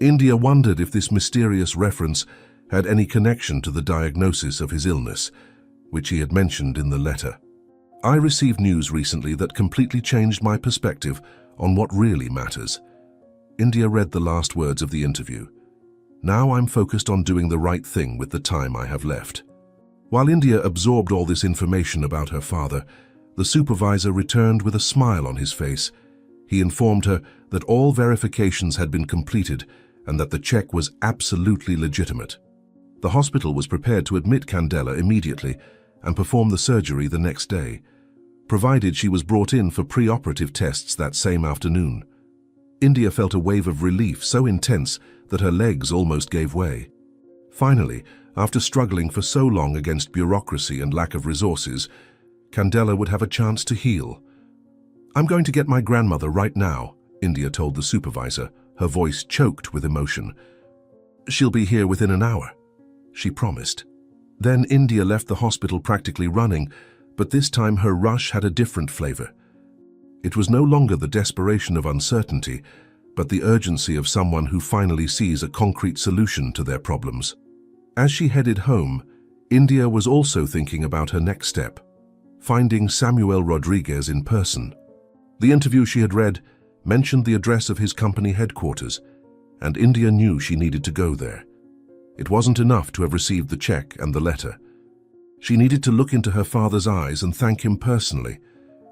India wondered if this mysterious reference had any connection to the diagnosis of his illness, which he had mentioned in the letter. "I received news recently that completely changed my perspective on what really matters." India read the last words of the interview. "Now I'm focused on doing the right thing with the time I have left." While India absorbed all this information about her father, the supervisor returned with a smile on his face. He informed her that all verifications had been completed and that the check was absolutely legitimate. The hospital was prepared to admit Candela immediately and perform the surgery the next day, provided she was brought in for pre-operative tests that same afternoon. India felt a wave of relief so intense that her legs almost gave way. Finally, after struggling for so long against bureaucracy and lack of resources, Candela would have a chance to heal. "I'm going to get my grandmother right now," India told the supervisor, her voice choked with emotion. "She'll be here within an hour," she promised. Then India left the hospital practically running, but this time her rush had a different flavor. It was no longer the desperation of uncertainty, but the urgency of someone who finally sees a concrete solution to their problems. As she headed home, India was also thinking about her next step, finding Samuel Rodriguez in person. The interview she had read mentioned the address of his company headquarters, and India knew she needed to go there. It wasn't enough to have received the check and the letter. She needed to look into her father's eyes and thank him personally,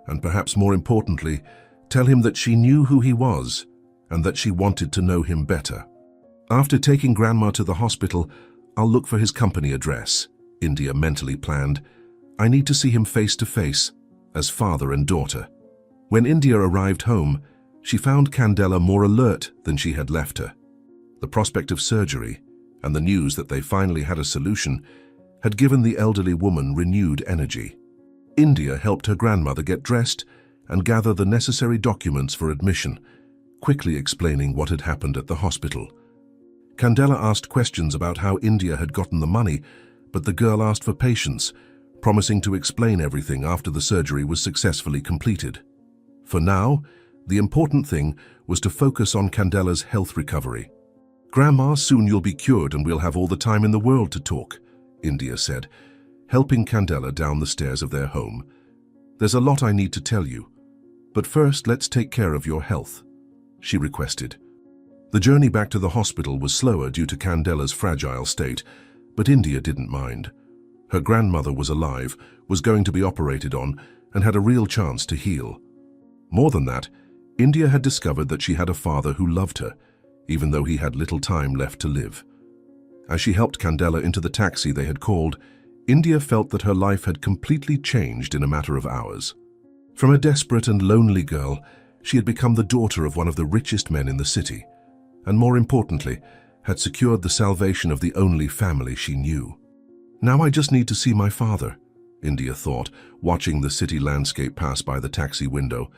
and perhaps more importantly, tell him that she knew who he was and that she wanted to know him better. "After taking Grandma to the hospital, I'll look for his company address," India mentally planned. "I need to see him face to face, as father and daughter." When India arrived home, she found Candela more alert than she had left her. The prospect of surgery and the news that they finally had a solution had given the elderly woman renewed energy. India helped her grandmother get dressed and gather the necessary documents for admission, quickly explaining what had happened at the hospital. Candela asked questions about how India had gotten the money, but the girl asked for patience, promising to explain everything after the surgery was successfully completed. For now, the important thing was to focus on Candela's health recovery. "Grandma, soon you'll be cured and we'll have all the time in the world to talk," India said, helping Candela down the stairs of their home. "There's a lot I need to tell you, but first let's take care of your health," she requested. The journey back to the hospital was slower due to Candela's fragile state, but India didn't mind. Her grandmother was alive, was going to be operated on, and had a real chance to heal. More than that, India had discovered that she had a father who loved her, even though he had little time left to live. As she helped Candela into the taxi they had called, India felt that her life had completely changed in a matter of hours. From a desperate and lonely girl, she had become the daughter of one of the richest men in the city, and more importantly, had secured the salvation of the only family she knew. "Now I just need to see my father," India thought, watching the city landscape pass by the taxi window.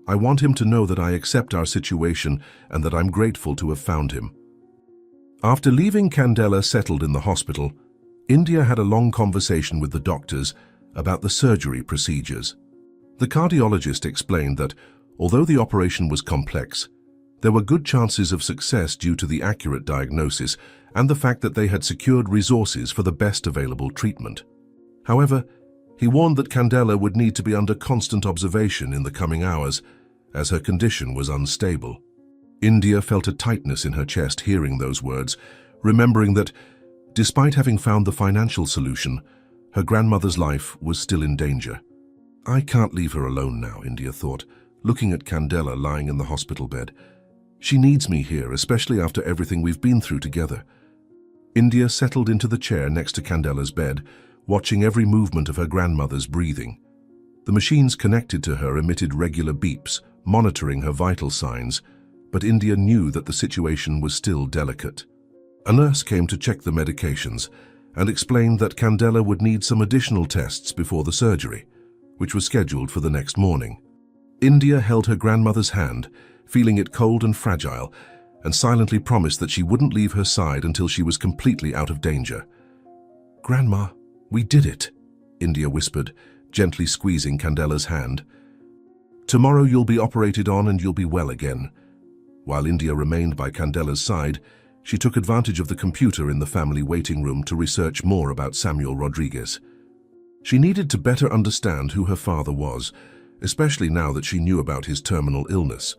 "I want him to know that I accept our situation and that I'm grateful to have found him." After leaving Candela settled in the hospital, India had a long conversation with the doctors about the surgery procedures. The cardiologist explained that, although the operation was complex, there were good chances of success due to the accurate diagnosis and the fact that they had secured resources for the best available treatment. However, he warned that Candela would need to be under constant observation in the coming hours, as her condition was unstable. India felt a tightness in her chest hearing those words, remembering that, despite having found the financial solution, her grandmother's life was still in danger. "I can't leave her alone now," India thought, looking at Candela lying in the hospital bed. "She needs me here, especially after everything we've been through together." India settled into the chair next to Candela's bed, watching every movement of her grandmother's breathing. The machines connected to her emitted regular beeps, monitoring her vital signs, but India knew that the situation was still delicate. A nurse came to check the medications and explained that Candela would need some additional tests before the surgery, which was scheduled for the next morning. India held her grandmother's hand, feeling it cold and fragile, and silently promised that she wouldn't leave her side until she was completely out of danger. "Grandma, we did it," India whispered, gently squeezing Candela's hand. "Tomorrow you'll be operated on and you'll be well again." While India remained by Candela's side, she took advantage of the computer in the family waiting room to research more about Samuel Rodriguez. She needed to better understand who her father was, especially now that she knew about his terminal illness.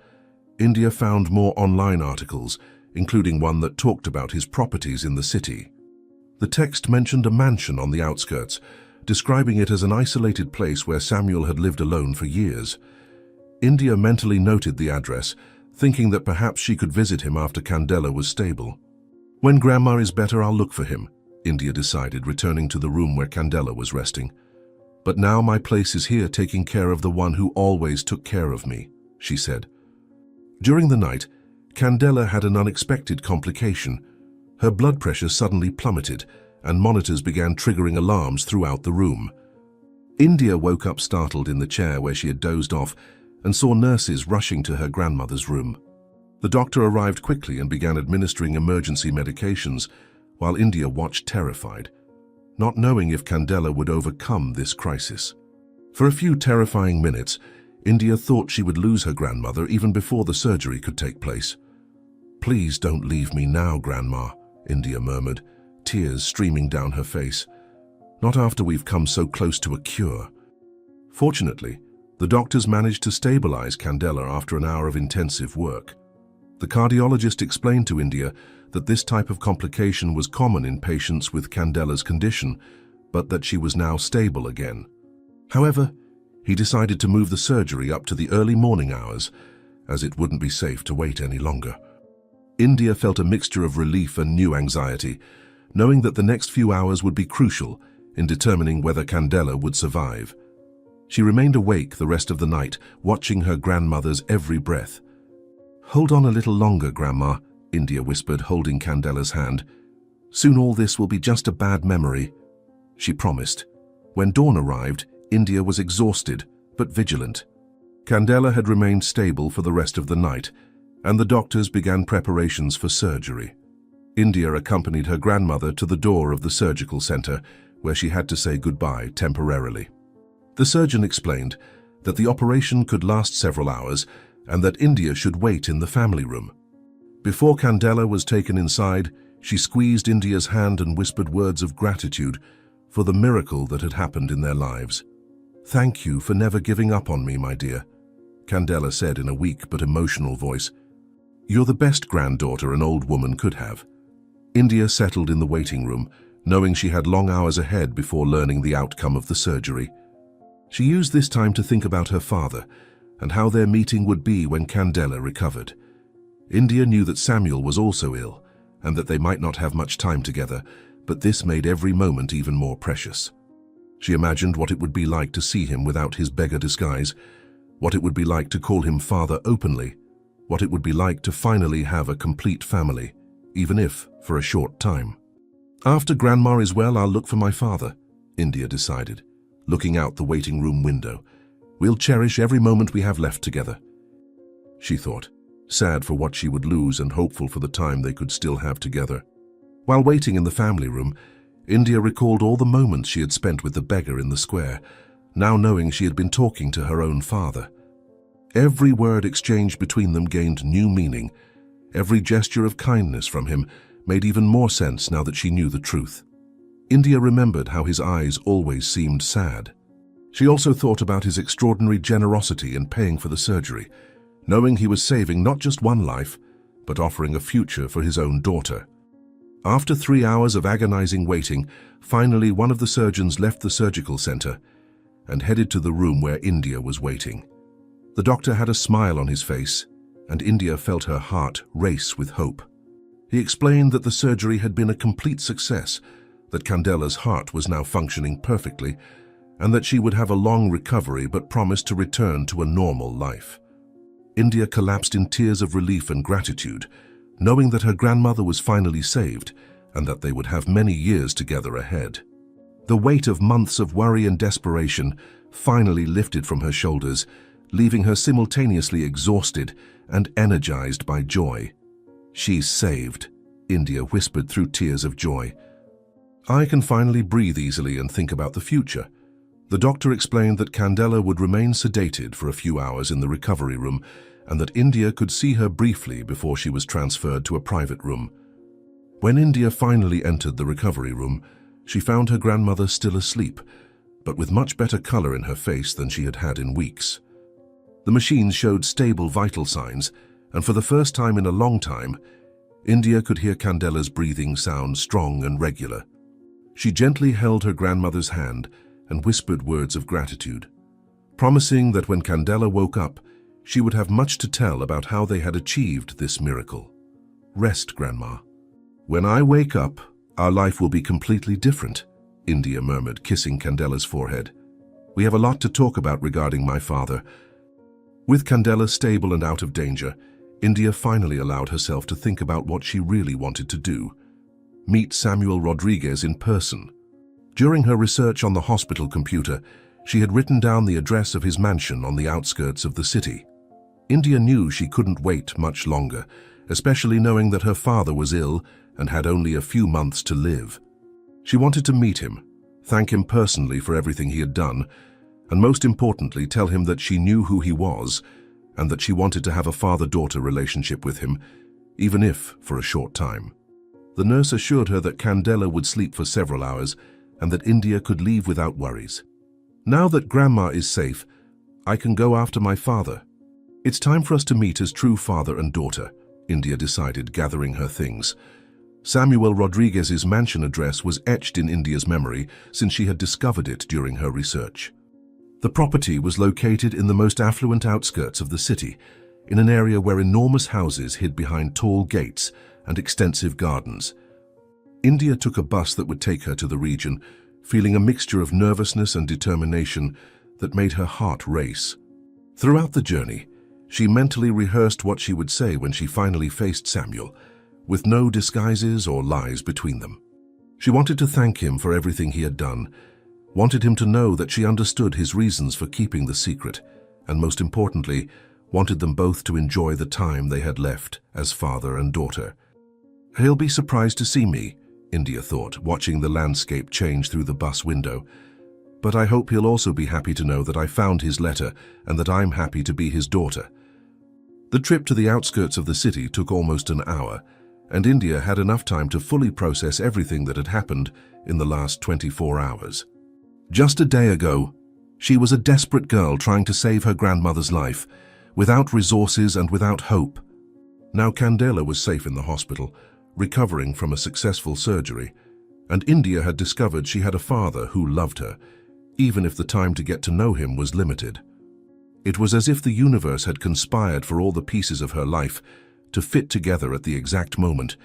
India found more online articles, including one that talked about his properties in the city. The text mentioned a mansion on the outskirts, describing it as an isolated place where Samuel had lived alone for years. India mentally noted the address, thinking that perhaps she could visit him after Candela was stable. "When Grandma is better, I'll look for him," India decided, returning to the room where Candela was resting. "But now my place is here, taking care of the one who always took care of me," she said. During the night, Candela had an unexpected complication. Her blood pressure suddenly plummeted, and monitors began triggering alarms throughout the room. India woke up startled in the chair where she had dozed off and saw nurses rushing to her grandmother's room. The doctor arrived quickly and began administering emergency medications, while India watched terrified, not knowing if Candela would overcome this crisis. For a few terrifying minutes, India thought she would lose her grandmother even before the surgery could take place. "Please don't leave me now, Grandma," India murmured, tears streaming down her face. "Not after we've come so close to a cure." Fortunately, the doctors managed to stabilize Candela after an hour of intensive work. The cardiologist explained to India that this type of complication was common in patients with Candela's condition, but that she was now stable again. However, he decided to move the surgery up to the early morning hours, as it wouldn't be safe to wait any longer. India felt a mixture of relief and new anxiety, knowing that the next few hours would be crucial in determining whether Candela would survive. She remained awake the rest of the night, watching her grandmother's every breath. "Hold on a little longer, Grandma," India whispered, holding Candela's hand. "Soon all this will be just a bad memory," she promised. When dawn arrived, India was exhausted, but vigilant. Candela had remained stable for the rest of the night, and the doctors began preparations for surgery. India accompanied her grandmother to the door of the surgical center, where she had to say goodbye temporarily. The surgeon explained that the operation could last several hours and that India should wait in the family room. Before Candela was taken inside, she squeezed India's hand and whispered words of gratitude for the miracle that had happened in their lives. "Thank you for never giving up on me, my dear," Candela said in a weak but emotional voice. "You're the best granddaughter an old woman could have." India settled in the waiting room, knowing she had long hours ahead before learning the outcome of the surgery. She used this time to think about her father and how their meeting would be when Candela recovered. India knew that Samuel was also ill and that they might not have much time together, but this made every moment even more precious. She imagined what it would be like to see him without his beggar disguise, what it would be like to call him father openly, what it would be like to finally have a complete family, even if for a short time. "After Grandma is well, I'll look for my father," India decided, looking out the waiting room window. "We'll cherish every moment we have left together," she thought, sad for what she would lose and hopeful for the time they could still have together. While waiting in the family room, India recalled all the moments she had spent with the beggar in the square, now knowing she had been talking to her own father. Every word exchanged between them gained new meaning. Every gesture of kindness from him made even more sense now that she knew the truth. India remembered how his eyes always seemed sad. She also thought about his extraordinary generosity in paying for the surgery, knowing he was saving not just one life, but offering a future for his own daughter. After 3 hours of agonizing waiting, finally one of the surgeons left the surgical center and headed to the room where India was waiting. The doctor had a smile on his face, and India felt her heart race with hope. He explained that the surgery had been a complete success, that Candela's heart was now functioning perfectly, and that she would have a long recovery but promised to return to a normal life. India collapsed in tears of relief and gratitude, knowing that her grandmother was finally saved and that they would have many years together ahead. The weight of months of worry and desperation finally lifted from her shoulders, leaving her simultaneously exhausted and energized by joy. "She's saved," India whispered through tears of joy. "I can finally breathe easily and think about the future." The doctor explained that Candela would remain sedated for a few hours in the recovery room and that India could see her briefly before she was transferred to a private room. When India finally entered the recovery room, she found her grandmother still asleep, but with much better color in her face than she had had in weeks. The machines showed stable vital signs, and for the first time in a long time, India could hear Candela's breathing sound strong and regular. She gently held her grandmother's hand and whispered words of gratitude, promising that when Candela woke up, she would have much to tell about how they had achieved this miracle. "Rest, Grandma. When I wake up, our life will be completely different," India murmured, kissing Candela's forehead. "We have a lot to talk about regarding my father." With Candela stable and out of danger, India finally allowed herself to think about what she really wanted to do: meet Samuel Rodriguez in person. During her research on the hospital computer, she had written down the address of his mansion on the outskirts of the city. India knew she couldn't wait much longer, especially knowing that her father was ill and had only a few months to live. She wanted to meet him, thank him personally for everything he had done, and most importantly tell him that she knew who he was and that she wanted to have a father-daughter relationship with him, even if for a short time. The nurse assured her that Candela would sleep for several hours and that India could leave without worries. "Now that Grandma is safe, I can go after my father. It's time for us to meet as true father and daughter," India decided, gathering her things. Samuel Rodriguez's mansion address was etched in India's memory since she had discovered it during her research. The property was located in the most affluent outskirts of the city, in an area where enormous houses hid behind tall gates and extensive gardens. India took a bus that would take her to the region, feeling a mixture of nervousness and determination that made her heart race. Throughout the journey, she mentally rehearsed what she would say when she finally faced Samuel, with no disguises or lies between them. She wanted to thank him for everything he had done, wanted him to know that she understood his reasons for keeping the secret, and most importantly, wanted them both to enjoy the time they had left as father and daughter. "He'll be surprised to see me," India thought, watching the landscape change through the bus window. "But I hope he'll also be happy to know that I found his letter and that I'm happy to be his daughter." The trip to the outskirts of the city took almost an hour, and India had enough time to fully process everything that had happened in the last 24 hours. Just a day ago, she was a desperate girl trying to save her grandmother's life, without resources and without hope. Now Candela was safe in the hospital, recovering from a successful surgery, and India had discovered she had a father who loved her, even if the time to get to know him was limited. It was as if the universe had conspired for all the pieces of her life to fit together at the exact moment,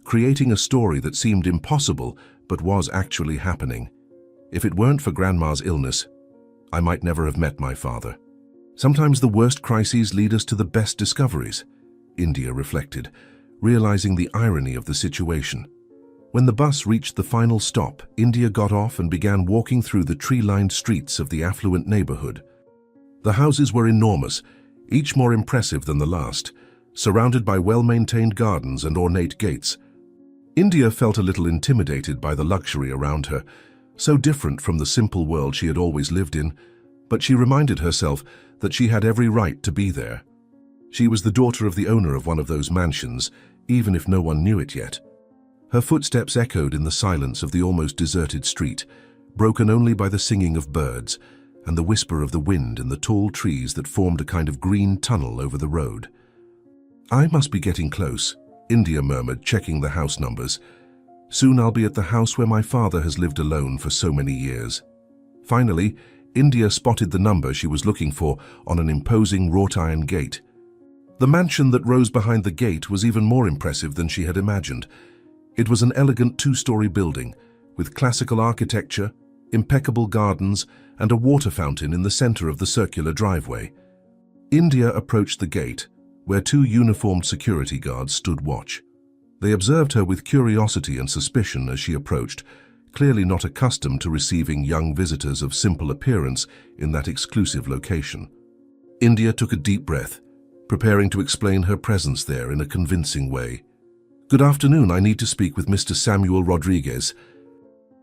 creating a story that seemed impossible but was actually happening. If it weren't for Grandma's illness, I might never have met my father. Sometimes the worst crises lead us to the best discoveries, India reflected, realizing the irony of the situation. When the bus reached the final stop, India got off and began walking through the tree-lined streets of the affluent neighborhood. The houses were enormous, each more impressive than the last, surrounded by well-maintained gardens and ornate gates. India felt a little intimidated by the luxury around her, so different from the simple world she had always lived in, but she reminded herself that she had every right to be there. She was the daughter of the owner of one of those mansions, even if no one knew it yet. Her footsteps echoed in the silence of the almost deserted street, broken only by the singing of birds and the whisper of the wind in the tall trees that formed a kind of green tunnel over the road. "I must be getting close," India murmured, checking the house numbers. "Soon I'll be at the house where my father has lived alone for so many years." Finally, India spotted the number she was looking for on an imposing wrought-iron gate. The mansion that rose behind the gate was even more impressive than she had imagined. It was an elegant two-story building, with classical architecture, impeccable gardens, and a water fountain in the center of the circular driveway. India approached the gate, where two uniformed security guards stood watch. They observed her with curiosity and suspicion as she approached, clearly not accustomed to receiving young visitors of simple appearance in that exclusive location. India took a deep breath, preparing to explain her presence there in a convincing way. "Good afternoon, I need to speak with Mr. Samuel Rodriguez.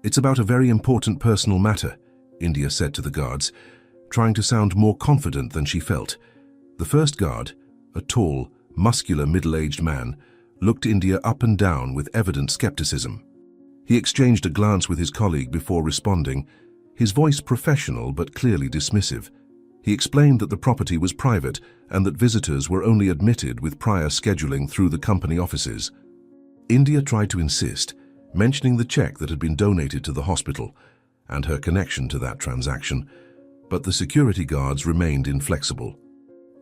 It's about a very important personal matter," India said to the guards, trying to sound more confident than she felt. The first guard, a tall, muscular, middle-aged man, looked India up and down with evident skepticism. He exchanged a glance with his colleague before responding, his voice professional but clearly dismissive. He explained that the property was private and that visitors were only admitted with prior scheduling through the company offices. India tried to insist, mentioning the check that had been donated to the hospital and her connection to that transaction, but the security guards remained inflexible.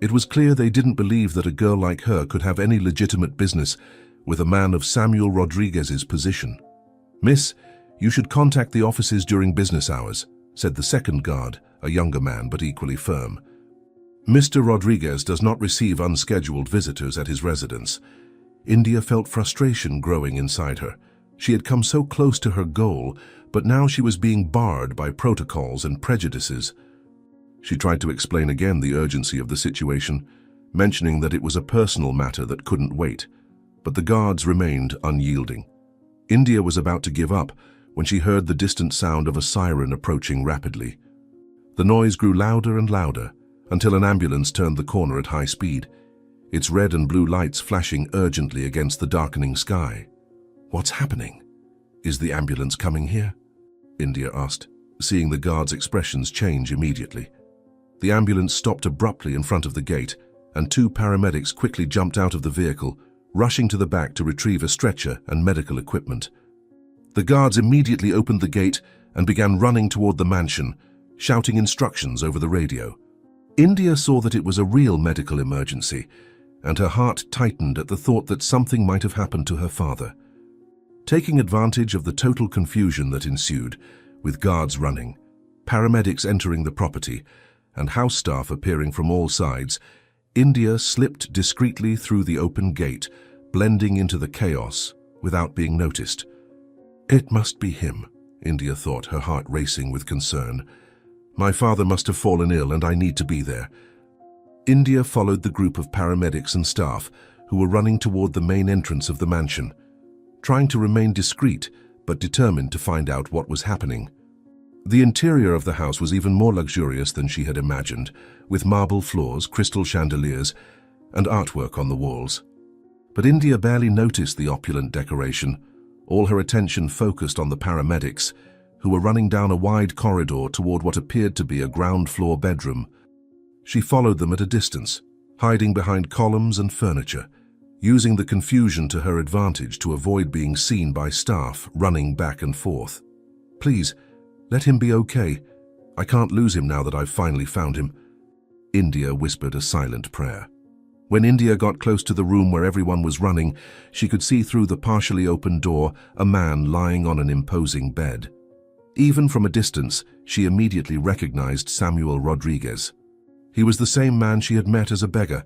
It was clear they didn't believe that a girl like her could have any legitimate business with a man of Samuel Rodriguez's position. "Miss, you should contact the offices during business hours," said the second guard, a younger man but equally firm. "Mr. Rodriguez does not receive unscheduled visitors at his residence." India felt frustration growing inside her. She had come so close to her goal, but now she was being barred by protocols and prejudices. She tried to explain again the urgency of the situation, mentioning that it was a personal matter that couldn't wait, but the guards remained unyielding. India was about to give up when she heard the distant sound of a siren approaching rapidly. The noise grew louder and louder until an ambulance turned the corner at high speed, its red and blue lights flashing urgently against the darkening sky. "What's happening? Is the ambulance coming here?" India asked, seeing the guards' expressions change immediately. The ambulance stopped abruptly in front of the gate, and two paramedics quickly jumped out of the vehicle, rushing to the back to retrieve a stretcher and medical equipment. The guards immediately opened the gate and began running toward the mansion, shouting instructions over the radio. India saw that it was a real medical emergency, and her heart tightened at the thought that something might have happened to her father. Taking advantage of the total confusion that ensued, with guards running, paramedics entering the property, and house staff appearing from all sides, India slipped discreetly through the open gate, blending into the chaos without being noticed. "It must be him," India thought, her heart racing with concern. "My father must have fallen ill and I need to be there." India followed the group of paramedics and staff who were running toward the main entrance of the mansion, trying to remain discreet but determined to find out what was happening. The interior of the house was even more luxurious than she had imagined, with marble floors, crystal chandeliers, and artwork on the walls. But India barely noticed the opulent decoration, all her attention focused on the paramedics, who were running down a wide corridor toward what appeared to be a ground-floor bedroom. She followed them at a distance, hiding behind columns and furniture, using the confusion to her advantage to avoid being seen by staff running back and forth. "Please, let him be okay. I can't lose him now that I've finally found him." India whispered a silent prayer. When India got close to the room where everyone was running, she could see through the partially open door a man lying on an imposing bed. Even from a distance, she immediately recognized Samuel Rodriguez. He was the same man she had met as a beggar,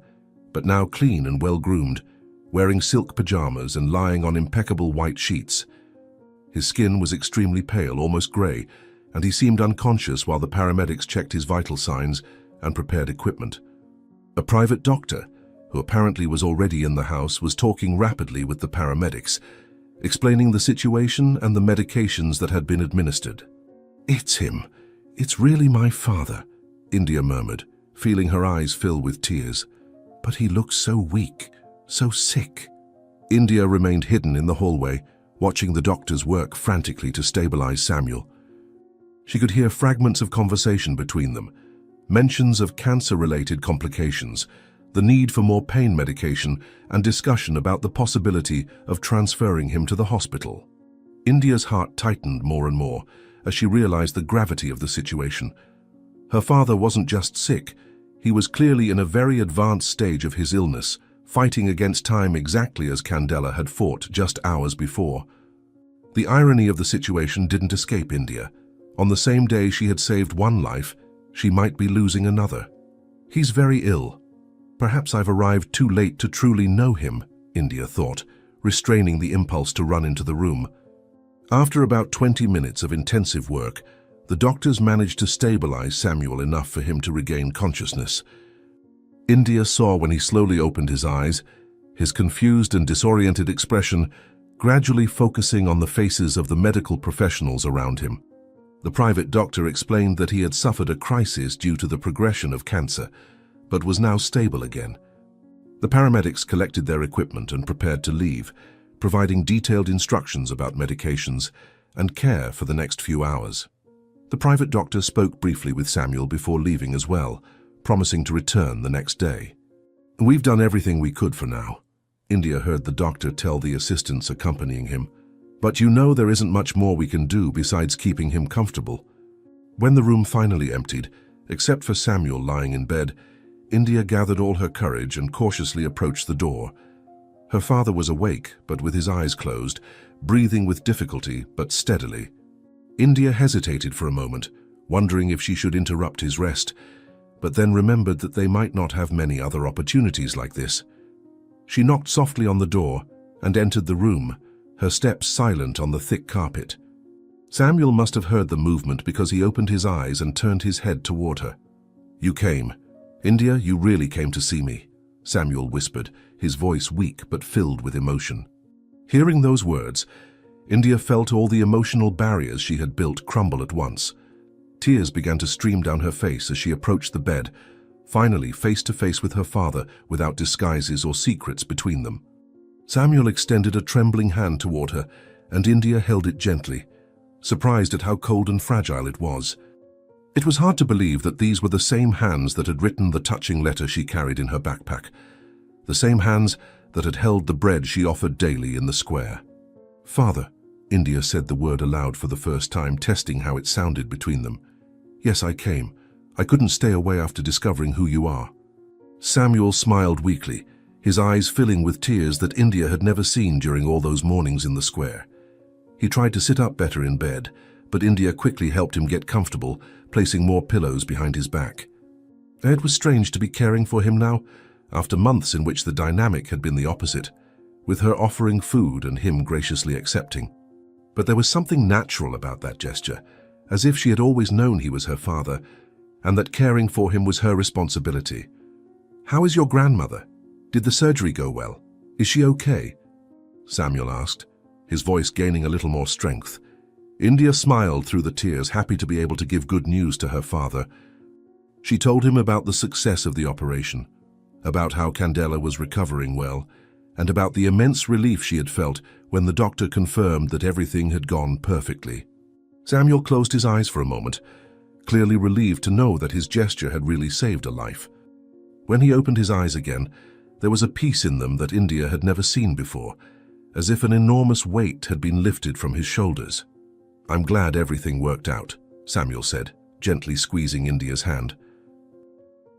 but now clean and well-groomed, wearing silk pajamas and lying on impeccable white sheets. His skin was extremely pale, almost gray, and he seemed unconscious while the paramedics checked his vital signs and prepared equipment. A private doctor, who apparently was already in the house, was talking rapidly with the paramedics, explaining the situation and the medications that had been administered. "It's him. It's really my father," India murmured, feeling her eyes fill with tears. "But he looks so weak, so sick." India remained hidden in the hallway, watching the doctors work frantically to stabilize Samuel. She could hear fragments of conversation between them, mentions of cancer-related complications, the need for more pain medication, and discussion about the possibility of transferring him to the hospital. India's heart tightened more and more as she realized the gravity of the situation. Her father wasn't just sick, he was clearly in a very advanced stage of his illness, fighting against time exactly as Candela had fought just hours before. The irony of the situation didn't escape India. On the same day she had saved one life, she might be losing another. He's very ill. Perhaps I've arrived too late to truly know him, India thought, restraining the impulse to run into the room. After about 20 minutes of intensive work, the doctors managed to stabilize Samuel enough for him to regain consciousness. India saw when he slowly opened his eyes, his confused and disoriented expression gradually focusing on the faces of the medical professionals around him. The private doctor explained that he had suffered a crisis due to the progression of cancer, but was now stable again. The paramedics collected their equipment and prepared to leave, providing detailed instructions about medications and care for the next few hours. The private doctor spoke briefly with Samuel before leaving as well, promising to return the next day. "We've done everything we could for now," India heard the doctor tell the assistants accompanying him. "But you know there isn't much more we can do besides keeping him comfortable." When the room finally emptied, except for Samuel lying in bed, India gathered all her courage and cautiously approached the door. Her father was awake, but with his eyes closed, breathing with difficulty but steadily. India hesitated for a moment, wondering if she should interrupt his rest, but then remembered that they might not have many other opportunities like this. She knocked softly on the door and entered the room, her steps silent on the thick carpet. Samuel must have heard the movement because he opened his eyes and turned his head toward her. "You came. India, you really came to see me," Samuel whispered, his voice weak but filled with emotion. Hearing those words, India felt all the emotional barriers she had built crumble at once. Tears began to stream down her face as she approached the bed, finally face to face with her father without disguises or secrets between them. Samuel extended a trembling hand toward her, and India held it gently, surprised at how cold and fragile it was. It was hard to believe that these were the same hands that had written the touching letter she carried in her backpack, the same hands that had held the bread she offered daily in the square. "Father," India said the word aloud for the first time, testing how it sounded between them. "Yes, I came. I couldn't stay away after discovering who you are." Samuel smiled weakly, his eyes filling with tears that India had never seen during all those mornings in the square. He tried to sit up better in bed, but India quickly helped him get comfortable, placing more pillows behind his back. It was strange to be caring for him now, after months in which the dynamic had been the opposite, with her offering food and him graciously accepting. But there was something natural about that gesture, as if she had always known he was her father, and that caring for him was her responsibility. "How is your grandmother? Did the surgery go well? Is she okay?" Samuel asked, his voice gaining a little more strength. India smiled through the tears, happy to be able to give good news to her father. She told him about the success of the operation, about how Candela was recovering well, and about the immense relief she had felt when the doctor confirmed that everything had gone perfectly. Samuel closed his eyes for a moment, clearly relieved to know that his gesture had really saved a life. When he opened his eyes again, there was a peace in them that India had never seen before, as if an enormous weight had been lifted from his shoulders. "I'm glad everything worked out," Samuel said, gently squeezing India's hand.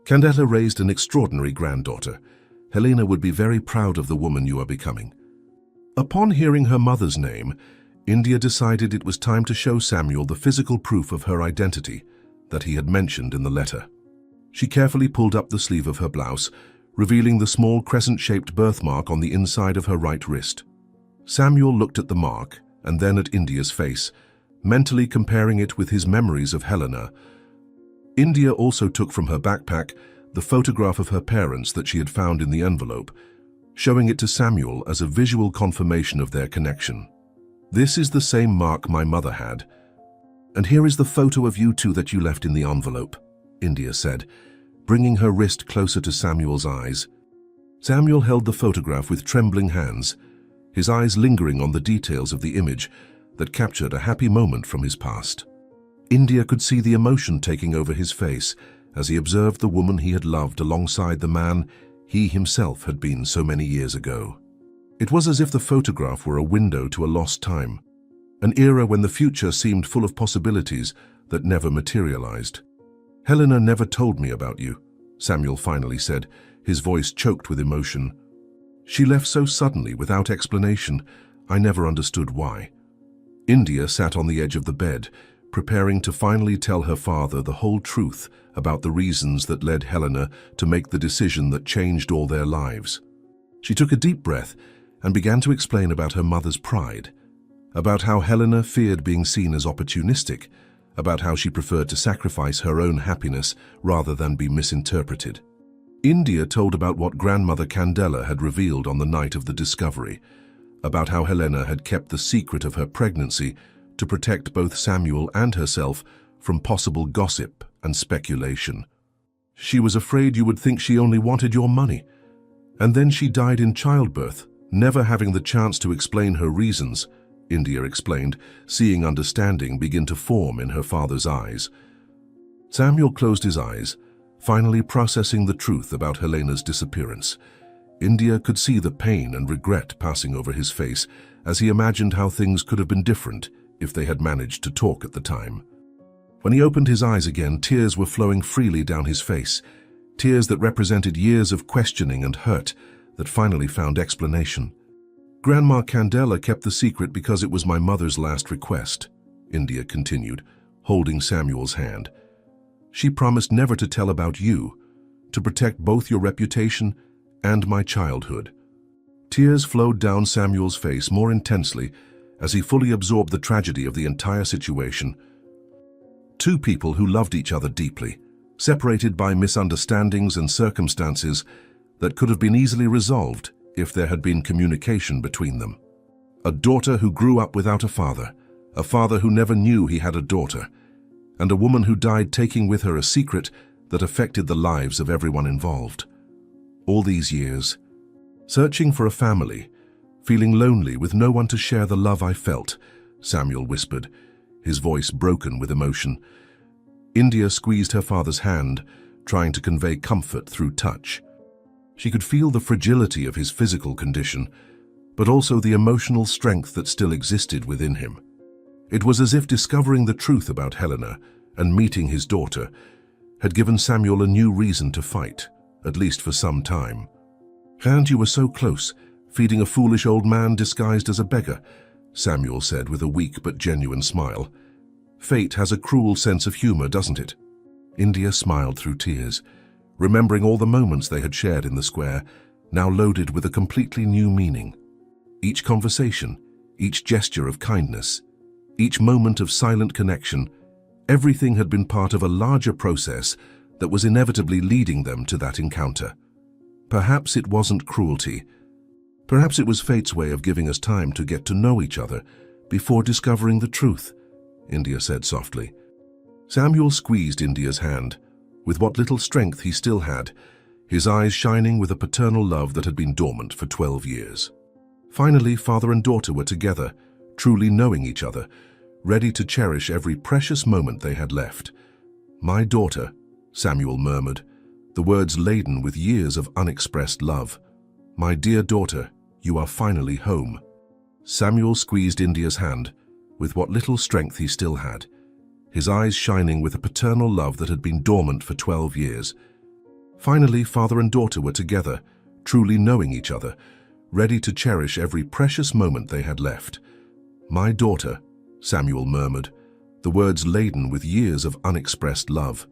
"Candela raised an extraordinary granddaughter. Helena would be very proud of the woman you are becoming." Upon hearing her mother's name, India decided it was time to show Samuel the physical proof of her identity that he had mentioned in the letter. She carefully pulled up the sleeve of her blouse, revealing the small crescent-shaped birthmark on the inside of her right wrist. Samuel looked at the mark and then at India's face, mentally comparing it with his memories of Helena. India also took from her backpack the photograph of her parents that she had found in the envelope, showing it to Samuel as a visual confirmation of their connection. "This is the same mark my mother had. And here is the photo of you two that you left in the envelope," India said, bringing her wrist closer to Samuel's eyes. Samuel held the photograph with trembling hands, his eyes lingering on the details of the image that captured a happy moment from his past. India could see the emotion taking over his face as he observed the woman he had loved alongside the man he himself had been so many years ago. It was as if the photograph were a window to a lost time, an era when the future seemed full of possibilities that never materialized. "Helena never told me about you," Samuel finally said, his voice choked with emotion. "She left so suddenly, without explanation. I never understood why." India sat on the edge of the bed, preparing to finally tell her father the whole truth about the reasons that led Helena to make the decision that changed all their lives. She took a deep breath and began to explain about her mother's pride, about how Helena feared being seen as opportunistic, about how she preferred to sacrifice her own happiness rather than be misinterpreted. India told about what grandmother Candela had revealed on the night of the discovery, about how Helena had kept the secret of her pregnancy to protect both Samuel and herself from possible gossip and speculation. She was afraid you would think she only wanted your money. And then she died in childbirth, never having the chance to explain her reasons, India explained, seeing understanding begin to form in her father's eyes. Samuel closed his eyes, finally processing the truth about Helena's disappearance. India could see the pain and regret passing over his face as he imagined how things could have been different if they had managed to talk at the time. When he opened his eyes again, tears were flowing freely down his face, tears that represented years of questioning and hurt that finally found explanation. Grandma Candela kept the secret because it was my mother's last request, India continued, holding Samuel's hand. She promised never to tell about you, to protect both your reputation and my childhood. Tears flowed down Samuel's face more intensely as he fully absorbed the tragedy of the entire situation. Two people who loved each other deeply, separated by misunderstandings and circumstances that could have been easily resolved if there had been communication between them. A daughter who grew up without a father who never knew he had a daughter, and a woman who died taking with her a secret that affected the lives of everyone involved. All these years, searching for a family, feeling lonely with no one to share the love I felt, Samuel whispered, his voice broken with emotion. India squeezed her father's hand, trying to convey comfort through touch. She could feel the fragility of his physical condition, but also the emotional strength that still existed within him. It was as if discovering the truth about Helena and meeting his daughter had given Samuel a new reason to fight, at least for some time. "And you were so close, feeding a foolish old man disguised as a beggar," Samuel said with a weak but genuine smile. "Fate has a cruel sense of humor, doesn't it?" India smiled through tears, remembering all the moments they had shared in the square, now loaded with a completely new meaning. Each conversation, each gesture of kindness, each moment of silent connection, everything had been part of a larger process that was inevitably leading them to that encounter. Perhaps it wasn't cruelty. Perhaps it was fate's way of giving us time to get to know each other before discovering the truth, India said softly. Samuel squeezed India's hand, with what little strength he still had, his eyes shining with a paternal love that had been dormant for 12 years. Finally, father and daughter were together, truly knowing each other, ready to cherish every precious moment they had left. "My daughter," Samuel murmured, the words laden with years of unexpressed love. "My dear daughter, you are finally home." Samuel squeezed India's hand, with what little strength he still had, his eyes shining with a paternal love that had been dormant for 12 years. Finally, father and daughter were together, truly knowing each other, ready to cherish every precious moment they had left. "My daughter," Samuel murmured, the words laden with years of unexpressed love.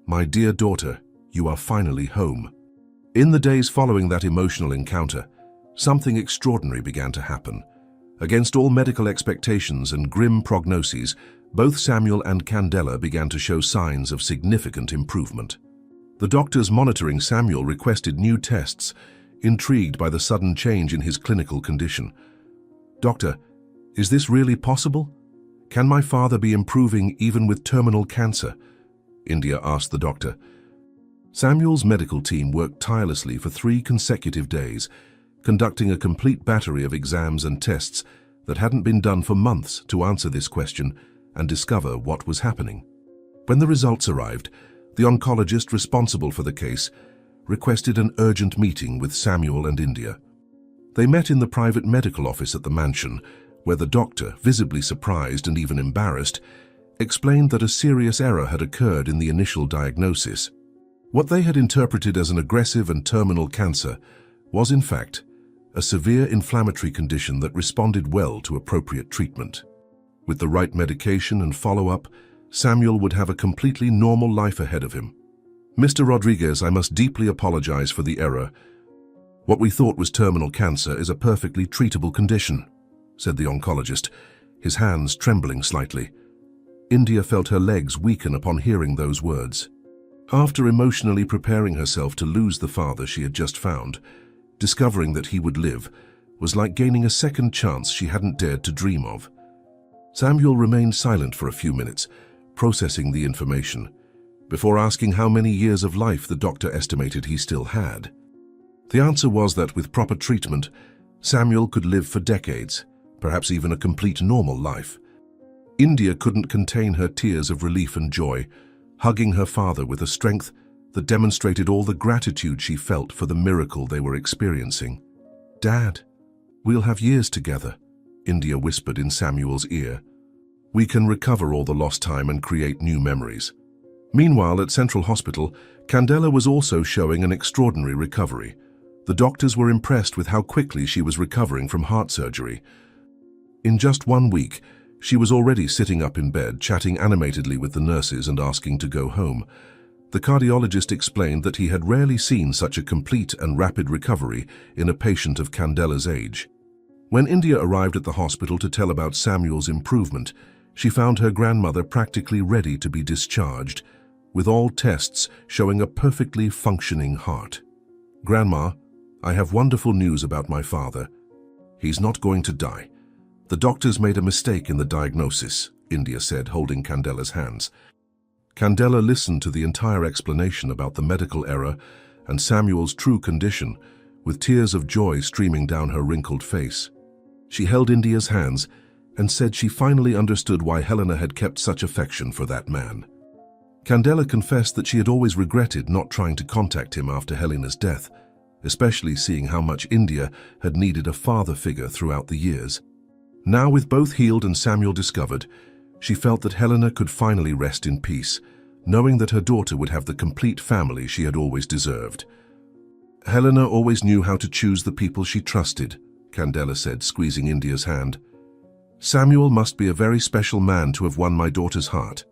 "My dear daughter, you are finally home." In the days following that emotional encounter, something extraordinary began to happen. Against all medical expectations and grim prognoses, both Samuel and Candela began to show signs of significant improvement. The doctors monitoring Samuel requested new tests, intrigued by the sudden change in his clinical condition. "Doctor, is this really possible? Can my father be improving even with terminal cancer?" India asked the doctor. Samuel's medical team worked tirelessly for 3 consecutive days, conducting a complete battery of exams and tests that hadn't been done for months to answer this question and discover what was happening. When the results arrived, the oncologist responsible for the case requested an urgent meeting with Samuel and India. They met in the private medical office at the mansion, where the doctor, visibly surprised and even embarrassed, explained that a serious error had occurred in the initial diagnosis. What they had interpreted as an aggressive and terminal cancer was, in fact, a severe inflammatory condition that responded well to appropriate treatment. With the right medication and follow-up, Samuel would have a completely normal life ahead of him. Mr. Rodriguez, I must deeply apologize for the error. What we thought was terminal cancer is a perfectly treatable condition, said the oncologist, his hands trembling slightly. India felt her legs weaken upon hearing those words. After emotionally preparing herself to lose the father she had just found, discovering that he would live was like gaining a second chance she hadn't dared to dream of. Samuel remained silent for a few minutes, processing the information, before asking how many years of life the doctor estimated he still had. The answer was that with proper treatment, Samuel could live for decades, perhaps even a complete normal life. India couldn't contain her tears of relief and joy, hugging her father with a strength that demonstrated all the gratitude she felt for the miracle they were experiencing. "Dad, we'll have years together," India whispered in Samuel's ear. "We can recover all the lost time and create new memories." Meanwhile, at Central Hospital, Candela was also showing an extraordinary recovery. The doctors were impressed with how quickly she was recovering from heart surgery. In just 1 week, she was already sitting up in bed, chatting animatedly with the nurses and asking to go home. The cardiologist explained that he had rarely seen such a complete and rapid recovery in a patient of Candela's age. When India arrived at the hospital to tell about Samuel's improvement, she found her grandmother practically ready to be discharged, with all tests showing a perfectly functioning heart. "Grandma, I have wonderful news about my father. He's not going to die. The doctors made a mistake in the diagnosis," India said, holding Candela's hands. Candela listened to the entire explanation about the medical error and Samuel's true condition, with tears of joy streaming down her wrinkled face. She held India's hands and said she finally understood why Helena had kept such affection for that man. Candela confessed that she had always regretted not trying to contact him after Helena's death, especially seeing how much India had needed a father figure throughout the years. Now, with both healed and Samuel discovered, she felt that Helena could finally rest in peace, knowing that her daughter would have the complete family she had always deserved. "Helena always knew how to choose the people she trusted," Candela said, squeezing India's hand. "Samuel must be a very special man to have won my daughter's heart."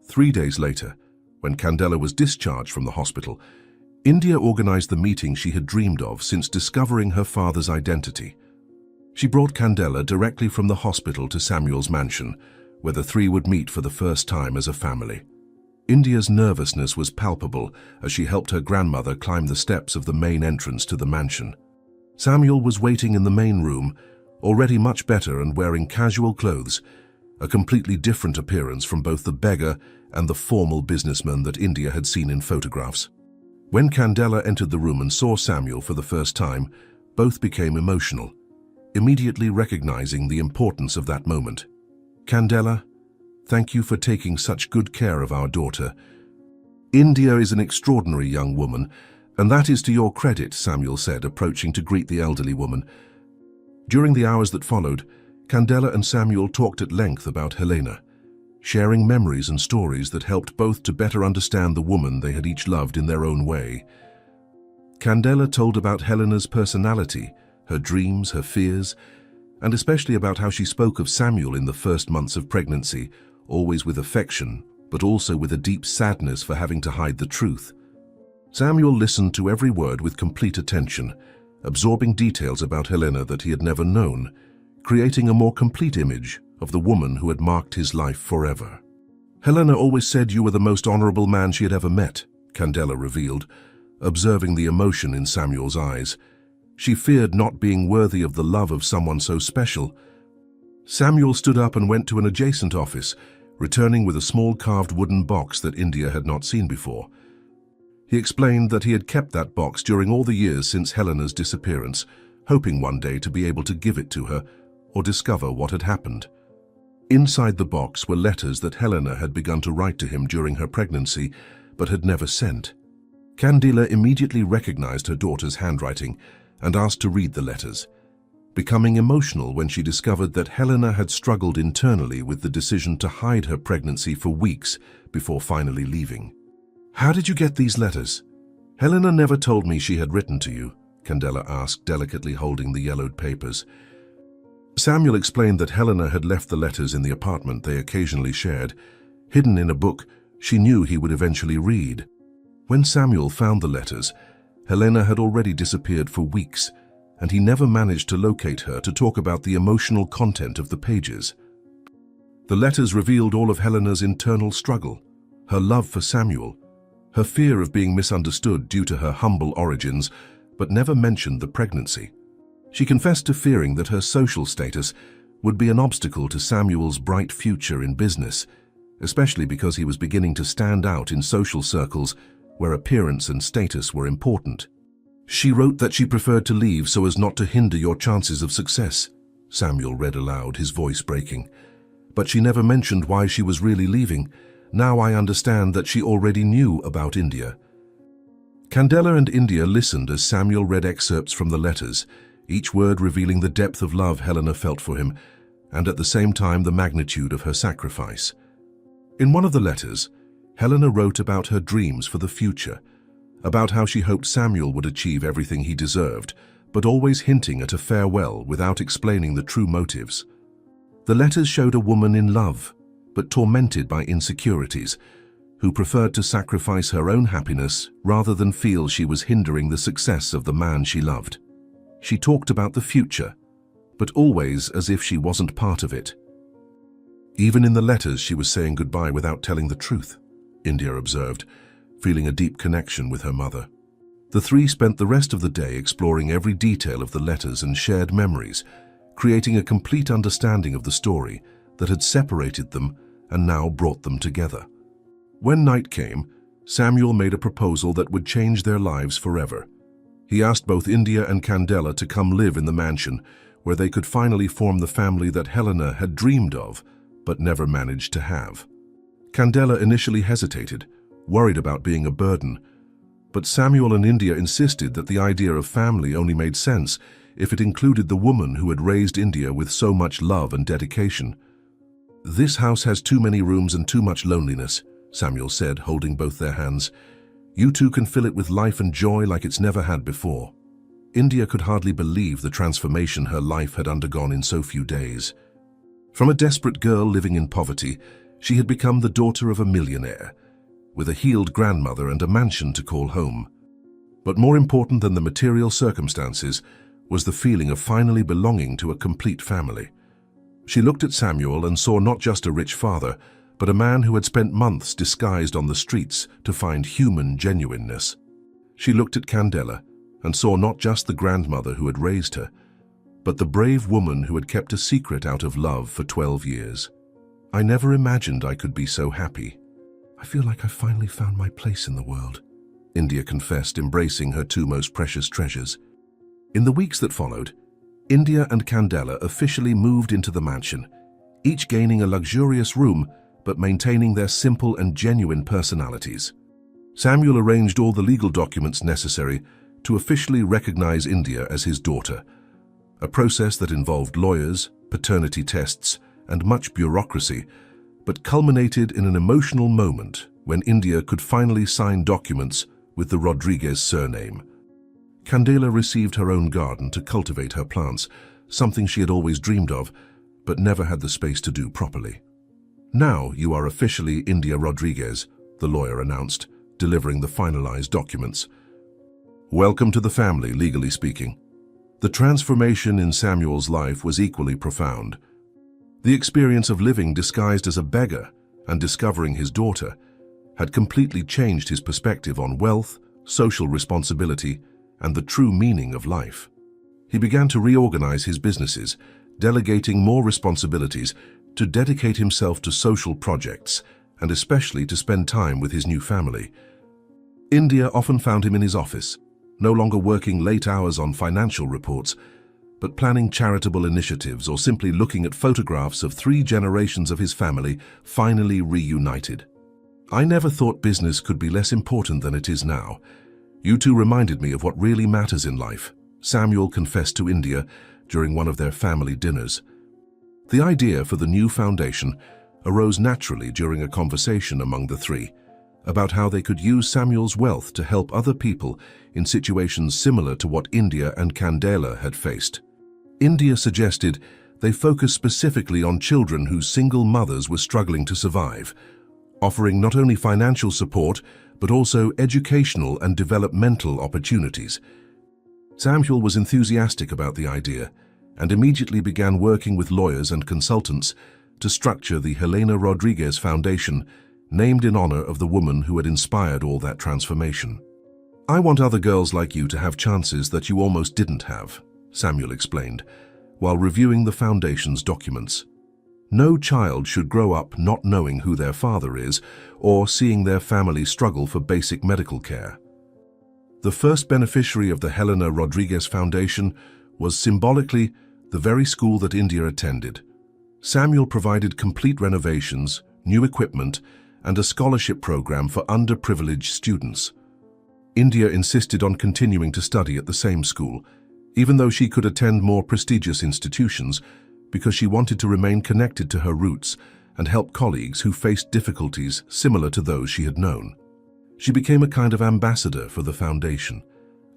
3 days later, when Candela was discharged from the hospital, India organized the meeting she had dreamed of since discovering her father's identity. She brought Candela directly from the hospital to Samuel's mansion, where the three would meet for the first time as a family. India's nervousness was palpable as she helped her grandmother climb the steps of the main entrance to the mansion. Samuel was waiting in the main room, already much better and wearing casual clothes, a completely different appearance from both the beggar and the formal businessman that India had seen in photographs. When Candela entered the room and saw Samuel for the first time, both became emotional, immediately recognizing the importance of that moment. "Candela, thank you for taking such good care of our daughter. India is an extraordinary young woman, and that is to your credit," Samuel said, approaching to greet the elderly woman. During the hours that followed, Candela and Samuel talked at length about Helena, sharing memories and stories that helped both to better understand the woman they had each loved in their own way. Candela told about Helena's personality, her dreams, her fears, and especially about how she spoke of Samuel in the first months of pregnancy, always with affection, but also with a deep sadness for having to hide the truth. Samuel listened to every word with complete attention, absorbing details about Helena that he had never known, creating a more complete image of the woman who had marked his life forever. "Helena always said you were the most honorable man she had ever met," Candela revealed, observing the emotion in Samuel's eyes. She feared not being worthy of the love of someone so special. Samuel stood up and went to an adjacent office, returning with a small carved wooden box that India had not seen before. He explained that he had kept that box during all the years since Helena's disappearance, hoping one day to be able to give it to her or discover what had happened. Inside the box were letters that Helena had begun to write to him during her pregnancy, but had never sent. Candela immediately recognized her daughter's handwriting and asked to read the letters, becoming emotional when she discovered that Helena had struggled internally with the decision to hide her pregnancy for weeks before finally leaving. "How did you get these letters? Helena never told me she had written to you," Candela asked, delicately holding the yellowed papers. Samuel explained that Helena had left the letters in the apartment they occasionally shared, hidden in a book she knew he would eventually read. When Samuel found the letters, Helena had already disappeared for weeks, and he never managed to locate her to talk about the emotional content of the pages. The letters revealed all of Helena's internal struggle, her love for Samuel, her fear of being misunderstood due to her humble origins, but never mentioned the pregnancy. She confessed to fearing that her social status would be an obstacle to Samuel's bright future in business, especially because he was beginning to stand out in social circles where appearance and status were important. She wrote that she preferred to leave so as not to hinder your chances of success, Samuel read aloud, his voice breaking. But she never mentioned why she was really leaving. Now I understand that she already knew about India. Candela and India listened as Samuel read excerpts from the letters, each word revealing the depth of love Helena felt for him, and at the same time the magnitude of her sacrifice. In one of the letters, Helena wrote about her dreams for the future, about how she hoped Samuel would achieve everything he deserved, but always hinting at a farewell without explaining the true motives. The letters showed a woman in love, but tormented by insecurities, who preferred to sacrifice her own happiness rather than feel she was hindering the success of the man she loved. She talked about the future, but always as if she wasn't part of it. Even in the letters, she was saying goodbye without telling the truth, India observed, feeling a deep connection with her mother. The three spent the rest of the day exploring every detail of the letters and shared memories, creating a complete understanding of the story that had separated them and now brought them together. When night came, Samuel made a proposal that would change their lives forever. He asked both India and Candela to come live in the mansion, where they could finally form the family that Helena had dreamed of, but never managed to have. Candela initially hesitated, worried about being a burden, but Samuel and India insisted that the idea of family only made sense if it included the woman who had raised India with so much love and dedication. "This house has too many rooms and too much loneliness," Samuel said, holding both their hands. "You two can fill it with life and joy like it's never had before." India could hardly believe the transformation her life had undergone in so few days. From a desperate girl living in poverty, she had become the daughter of a millionaire, with a healed grandmother and a mansion to call home. But more important than the material circumstances was the feeling of finally belonging to a complete family. She looked at Samuel and saw not just a rich father, but a man who had spent months disguised on the streets to find human genuineness. She looked at Candela and saw not just the grandmother who had raised her, but the brave woman who had kept a secret out of love for 12 years. "I never imagined I could be so happy. I feel like I finally found my place in the world," India confessed, embracing her two most precious treasures. In the weeks that followed, India and Candela officially moved into the mansion, each gaining a luxurious room but maintaining their simple and genuine personalities. Samuel arranged all the legal documents necessary to officially recognize India as his daughter, a process that involved lawyers, paternity tests, and much bureaucracy, but culminated in an emotional moment when India could finally sign documents with the Rodriguez surname. Candela received her own garden to cultivate her plants, something she had always dreamed of, but never had the space to do properly. "Now you are officially India Rodriguez," the lawyer announced, delivering the finalized documents. "Welcome to the family, legally speaking." The transformation in Samuel's life was equally profound. The experience of living disguised as a beggar and discovering his daughter had completely changed his perspective on wealth, social responsibility, and the true meaning of life. He began to reorganize his businesses, delegating more responsibilities to dedicate himself to social projects and especially to spend time with his new family. India often found him in his office, no longer working late hours on financial reports, but planning charitable initiatives or simply looking at photographs of 3 generations of his family finally reunited. "I never thought business could be less important than it is now. You two reminded me of what really matters in life," Samuel confessed to India during one of their family dinners. The idea for the new foundation arose naturally during a conversation among the three about how they could use Samuel's wealth to help other people in situations similar to what India and Candela had faced. India suggested They focused specifically on children whose single mothers were struggling to survive, offering not only financial support, but also educational and developmental opportunities. Samuel was enthusiastic about the idea and immediately began working with lawyers and consultants to structure the Helena Rodriguez Foundation, named in honor of the woman who had inspired all that transformation. "I want other girls like you to have chances that you almost didn't have," Samuel explained, while reviewing the foundation's documents. "No child should grow up not knowing who their father is or seeing their family struggle for basic medical care." The first beneficiary of the Helena Rodriguez Foundation was symbolically the very school that India attended. Samuel provided complete renovations, new equipment, and a scholarship program for underprivileged students. India insisted on continuing to study at the same school, even though she could attend more prestigious institutions, because she wanted to remain connected to her roots and help colleagues who faced difficulties similar to those she had known. She became a kind of ambassador for the foundation,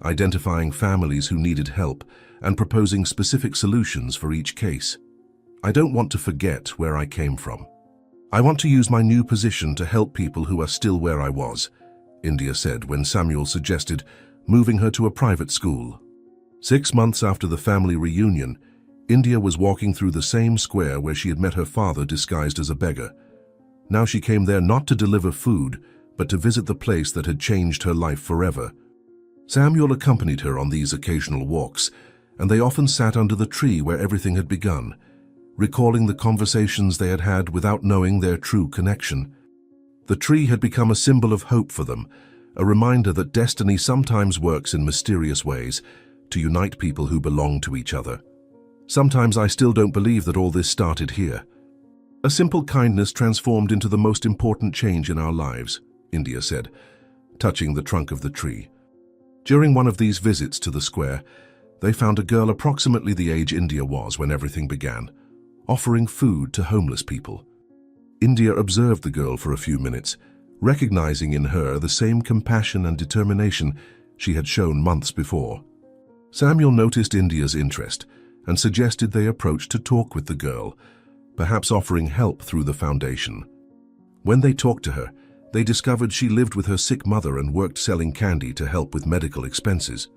identifying families who needed help and proposing specific solutions for each case. "I don't want to forget where I came from. I want to use my new position to help people who are still where I was," India said when Samuel suggested moving her to a private school. 6 months after the family reunion, India was walking through the same square where she had met her father disguised as a beggar. Now she came there not to deliver food, but to visit the place that had changed her life forever. Samuel accompanied her on these occasional walks, and they often sat under the tree where everything had begun, recalling the conversations they had had without knowing their true connection. The tree had become a symbol of hope for them, a reminder that destiny sometimes works in mysterious ways to unite people who belong to each other. "Sometimes I still don't believe that all this started here. A simple kindness transformed into the most important change in our lives," India said, touching the trunk of the tree. During one of these visits to the square, they found a girl approximately the age India was when everything began, offering food to homeless people. India observed the girl for a few minutes, recognizing in her the same compassion and determination she had shown months before. Samuel noticed India's interest and suggested they approach to talk with the girl, perhaps offering help through the foundation. When they talked to her, they discovered she lived with her sick mother and worked selling candy to help with medical expenses.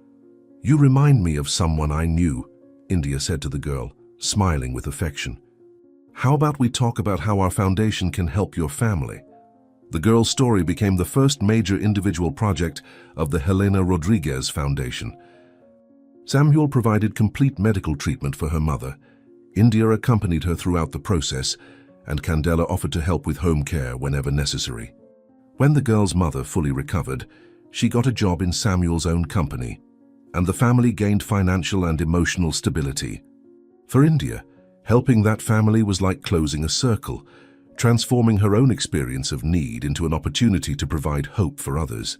"You remind me of someone I knew," India said to the girl, smiling with affection. "How about we talk about how our foundation can help your family?" The girl's story became the first major individual project of the Helena Rodriguez Foundation. Samuel provided complete medical treatment for her mother. India accompanied her throughout the process, and Candela offered to help with home care whenever necessary. When the girl's mother fully recovered, she got a job in Samuel's own company, and the family gained financial and emotional stability. For India, helping that family was like closing a circle, transforming her own experience of need into an opportunity to provide hope for others.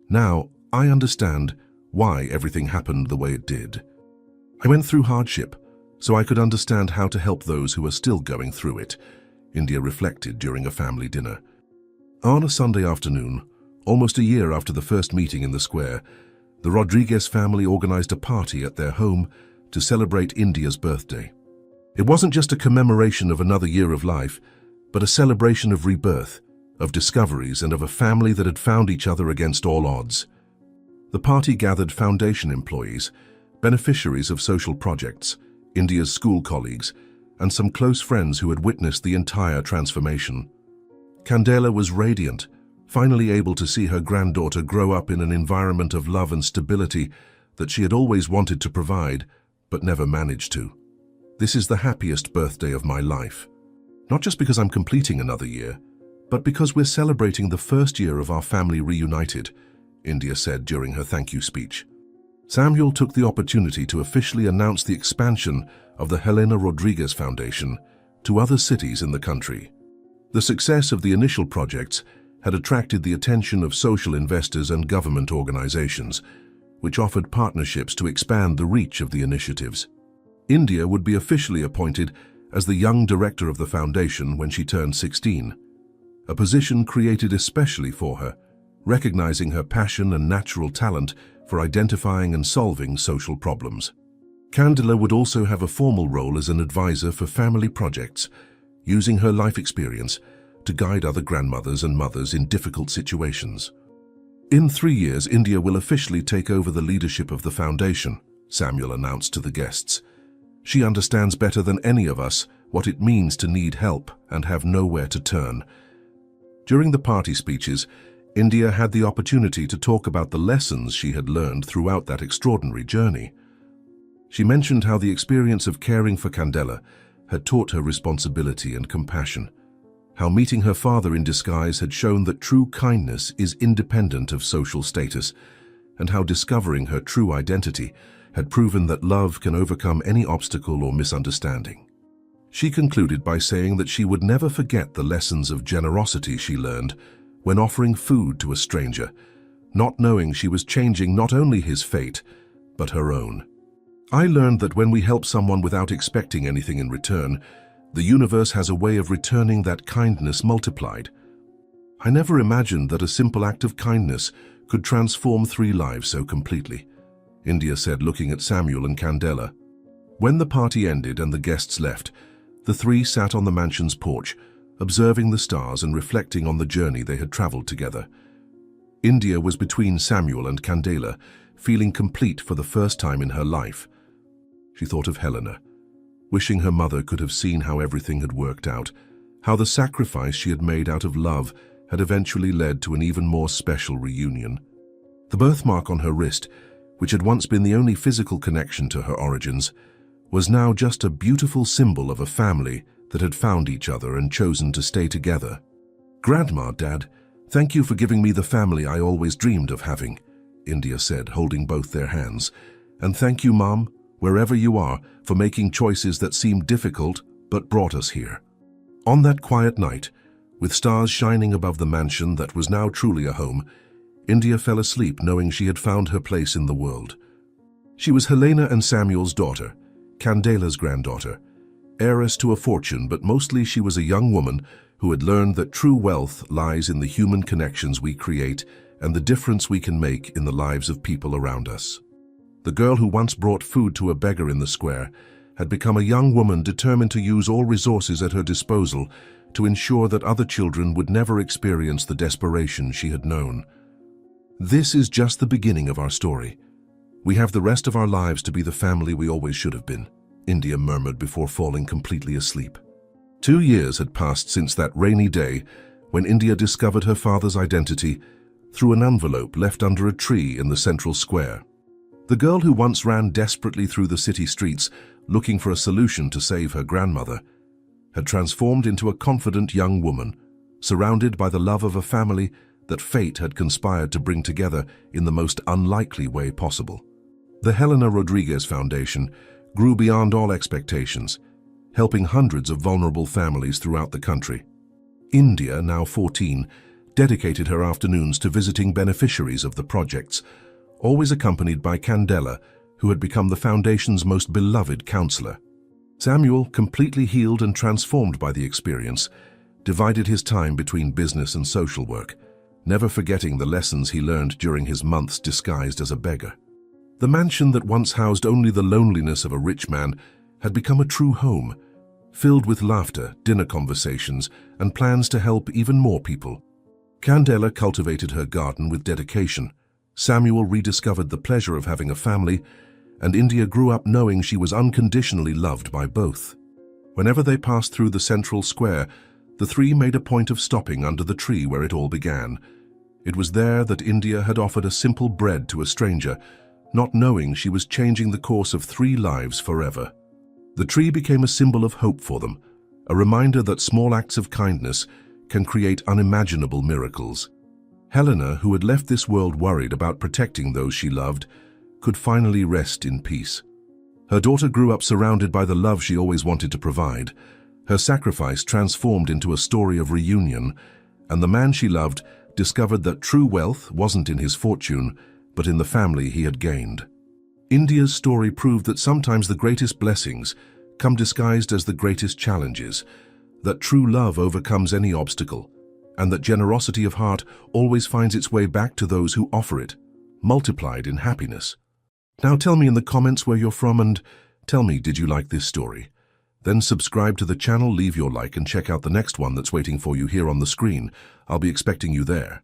"Now, I understand why everything happened the way it did. I went through hardship, so I could understand how to help those who are still going through it," India reflected during a family dinner. On a Sunday afternoon, almost a year after the first meeting in the square, the Rodriguez family organized a party at their home to celebrate India's birthday. It wasn't just a commemoration of another year of life, but a celebration of rebirth, of discoveries, and of a family that had found each other against all odds. The party gathered foundation employees, beneficiaries of social projects, India's school colleagues, and some close friends who had witnessed the entire transformation. Candela was radiant, finally able to see her granddaughter grow up in an environment of love and stability that she had always wanted to provide, but never managed to. "This is the happiest birthday of my life. Not just because I'm completing another year, but because we're celebrating the first year of our family reunited," India said during her thank you speech. Samuel took the opportunity to officially announce the expansion of the Helena Rodriguez Foundation to other cities in the country. The success of the initial projects had attracted the attention of social investors and government organizations, which offered partnerships to expand the reach of the initiatives. India would be officially appointed as the young director of the foundation when she turned 16, a position created especially for her, recognizing her passion and natural talent for identifying and solving social problems. Candela would also have a formal role as an advisor for family projects, using her life experience to guide other grandmothers and mothers in difficult situations. In 3 years, India will officially take over the leadership of the foundation, Samuel announced to the guests. She understands better than any of us what it means to need help and have nowhere to turn. During the party speeches, India had the opportunity to talk about the lessons she had learned throughout that extraordinary journey. She mentioned how the experience of caring for Candela had taught her responsibility and compassion, how meeting her father in disguise had shown that true kindness is independent of social status, and how discovering her true identity had proven that love can overcome any obstacle or misunderstanding. She concluded by saying that she would never forget the lessons of generosity she learned when offering food to a stranger, not knowing she was changing not only his fate, but her own. I learned that when we help someone without expecting anything in return, the universe has a way of returning that kindness multiplied. I never imagined that a simple act of kindness could transform 3 lives so completely, India said, looking at Samuel and Candela. When the party ended and the guests left, the 3 sat on the mansion's porch, observing the stars and reflecting on the journey they had traveled together. India was between Samuel and Candela, feeling complete for the first time in her life. She thought of Helena, wishing her mother could have seen how everything had worked out, how the sacrifice she had made out of love had eventually led to an even more special reunion. The birthmark on her wrist, which had once been the only physical connection to her origins, was now just a beautiful symbol of a family that had found each other and chosen to stay together. "Grandma, Dad, thank you for giving me the family I always dreamed of having," India said, holding both their hands. "And thank you, Mom, wherever you are, for making choices that seemed difficult but brought us here." On that quiet night, with stars shining above the mansion that was now truly a home, India fell asleep knowing she had found her place in the world. She was Helena and Samuel's daughter, Candela's granddaughter, heiress to a fortune, but mostly she was a young woman who had learned that true wealth lies in the human connections we create and the difference we can make in the lives of people around us. The girl who once brought food to a beggar in the square had become a young woman determined to use all resources at her disposal to ensure that other children would never experience the desperation she had known. This is just the beginning of our story. We have the rest of our lives to be the family we always should have been, India murmured before falling completely asleep. 2 years had passed since that rainy day when India discovered her father's identity through an envelope left under a tree in the central square. The girl who once ran desperately through the city streets looking for a solution to save her grandmother had transformed into a confident young woman, surrounded by the love of a family that fate had conspired to bring together in the most unlikely way possible. The Helena Rodriguez Foundation grew beyond all expectations, helping hundreds of vulnerable families throughout the country. India, now 14, dedicated her afternoons to visiting beneficiaries of the projects, always accompanied by Candela, who had become the foundation's most beloved counselor. Samuel, completely healed and transformed by the experience, divided his time between business and social work, never forgetting the lessons he learned during his months disguised as a beggar. The mansion that once housed only the loneliness of a rich man had become a true home, filled with laughter, dinner conversations, and plans to help even more people. Candela cultivated her garden with dedication. Samuel rediscovered the pleasure of having a family, and India grew up knowing she was unconditionally loved by both. Whenever they passed through the central square, the 3 made a point of stopping under the tree where it all began. It was there that India had offered a simple bread to a stranger, not knowing she was changing the course of 3 lives forever. The tree became a symbol of hope for them, a reminder that small acts of kindness can create unimaginable miracles. Helena, who had left this world worried about protecting those she loved, could finally rest in peace. Her daughter grew up surrounded by the love she always wanted to provide. Her sacrifice transformed into a story of reunion, and the man she loved discovered that true wealth wasn't in his fortune, but in the family he had gained. India's story proved that sometimes the greatest blessings come disguised as the greatest challenges, that true love overcomes any obstacle, and that generosity of heart always finds its way back to those who offer it, multiplied in happiness. Now tell me in the comments where you're from and tell me, did you like this story? Then subscribe to the channel, leave your like and check out the next one that's waiting for you here on the screen. I'll be expecting you there.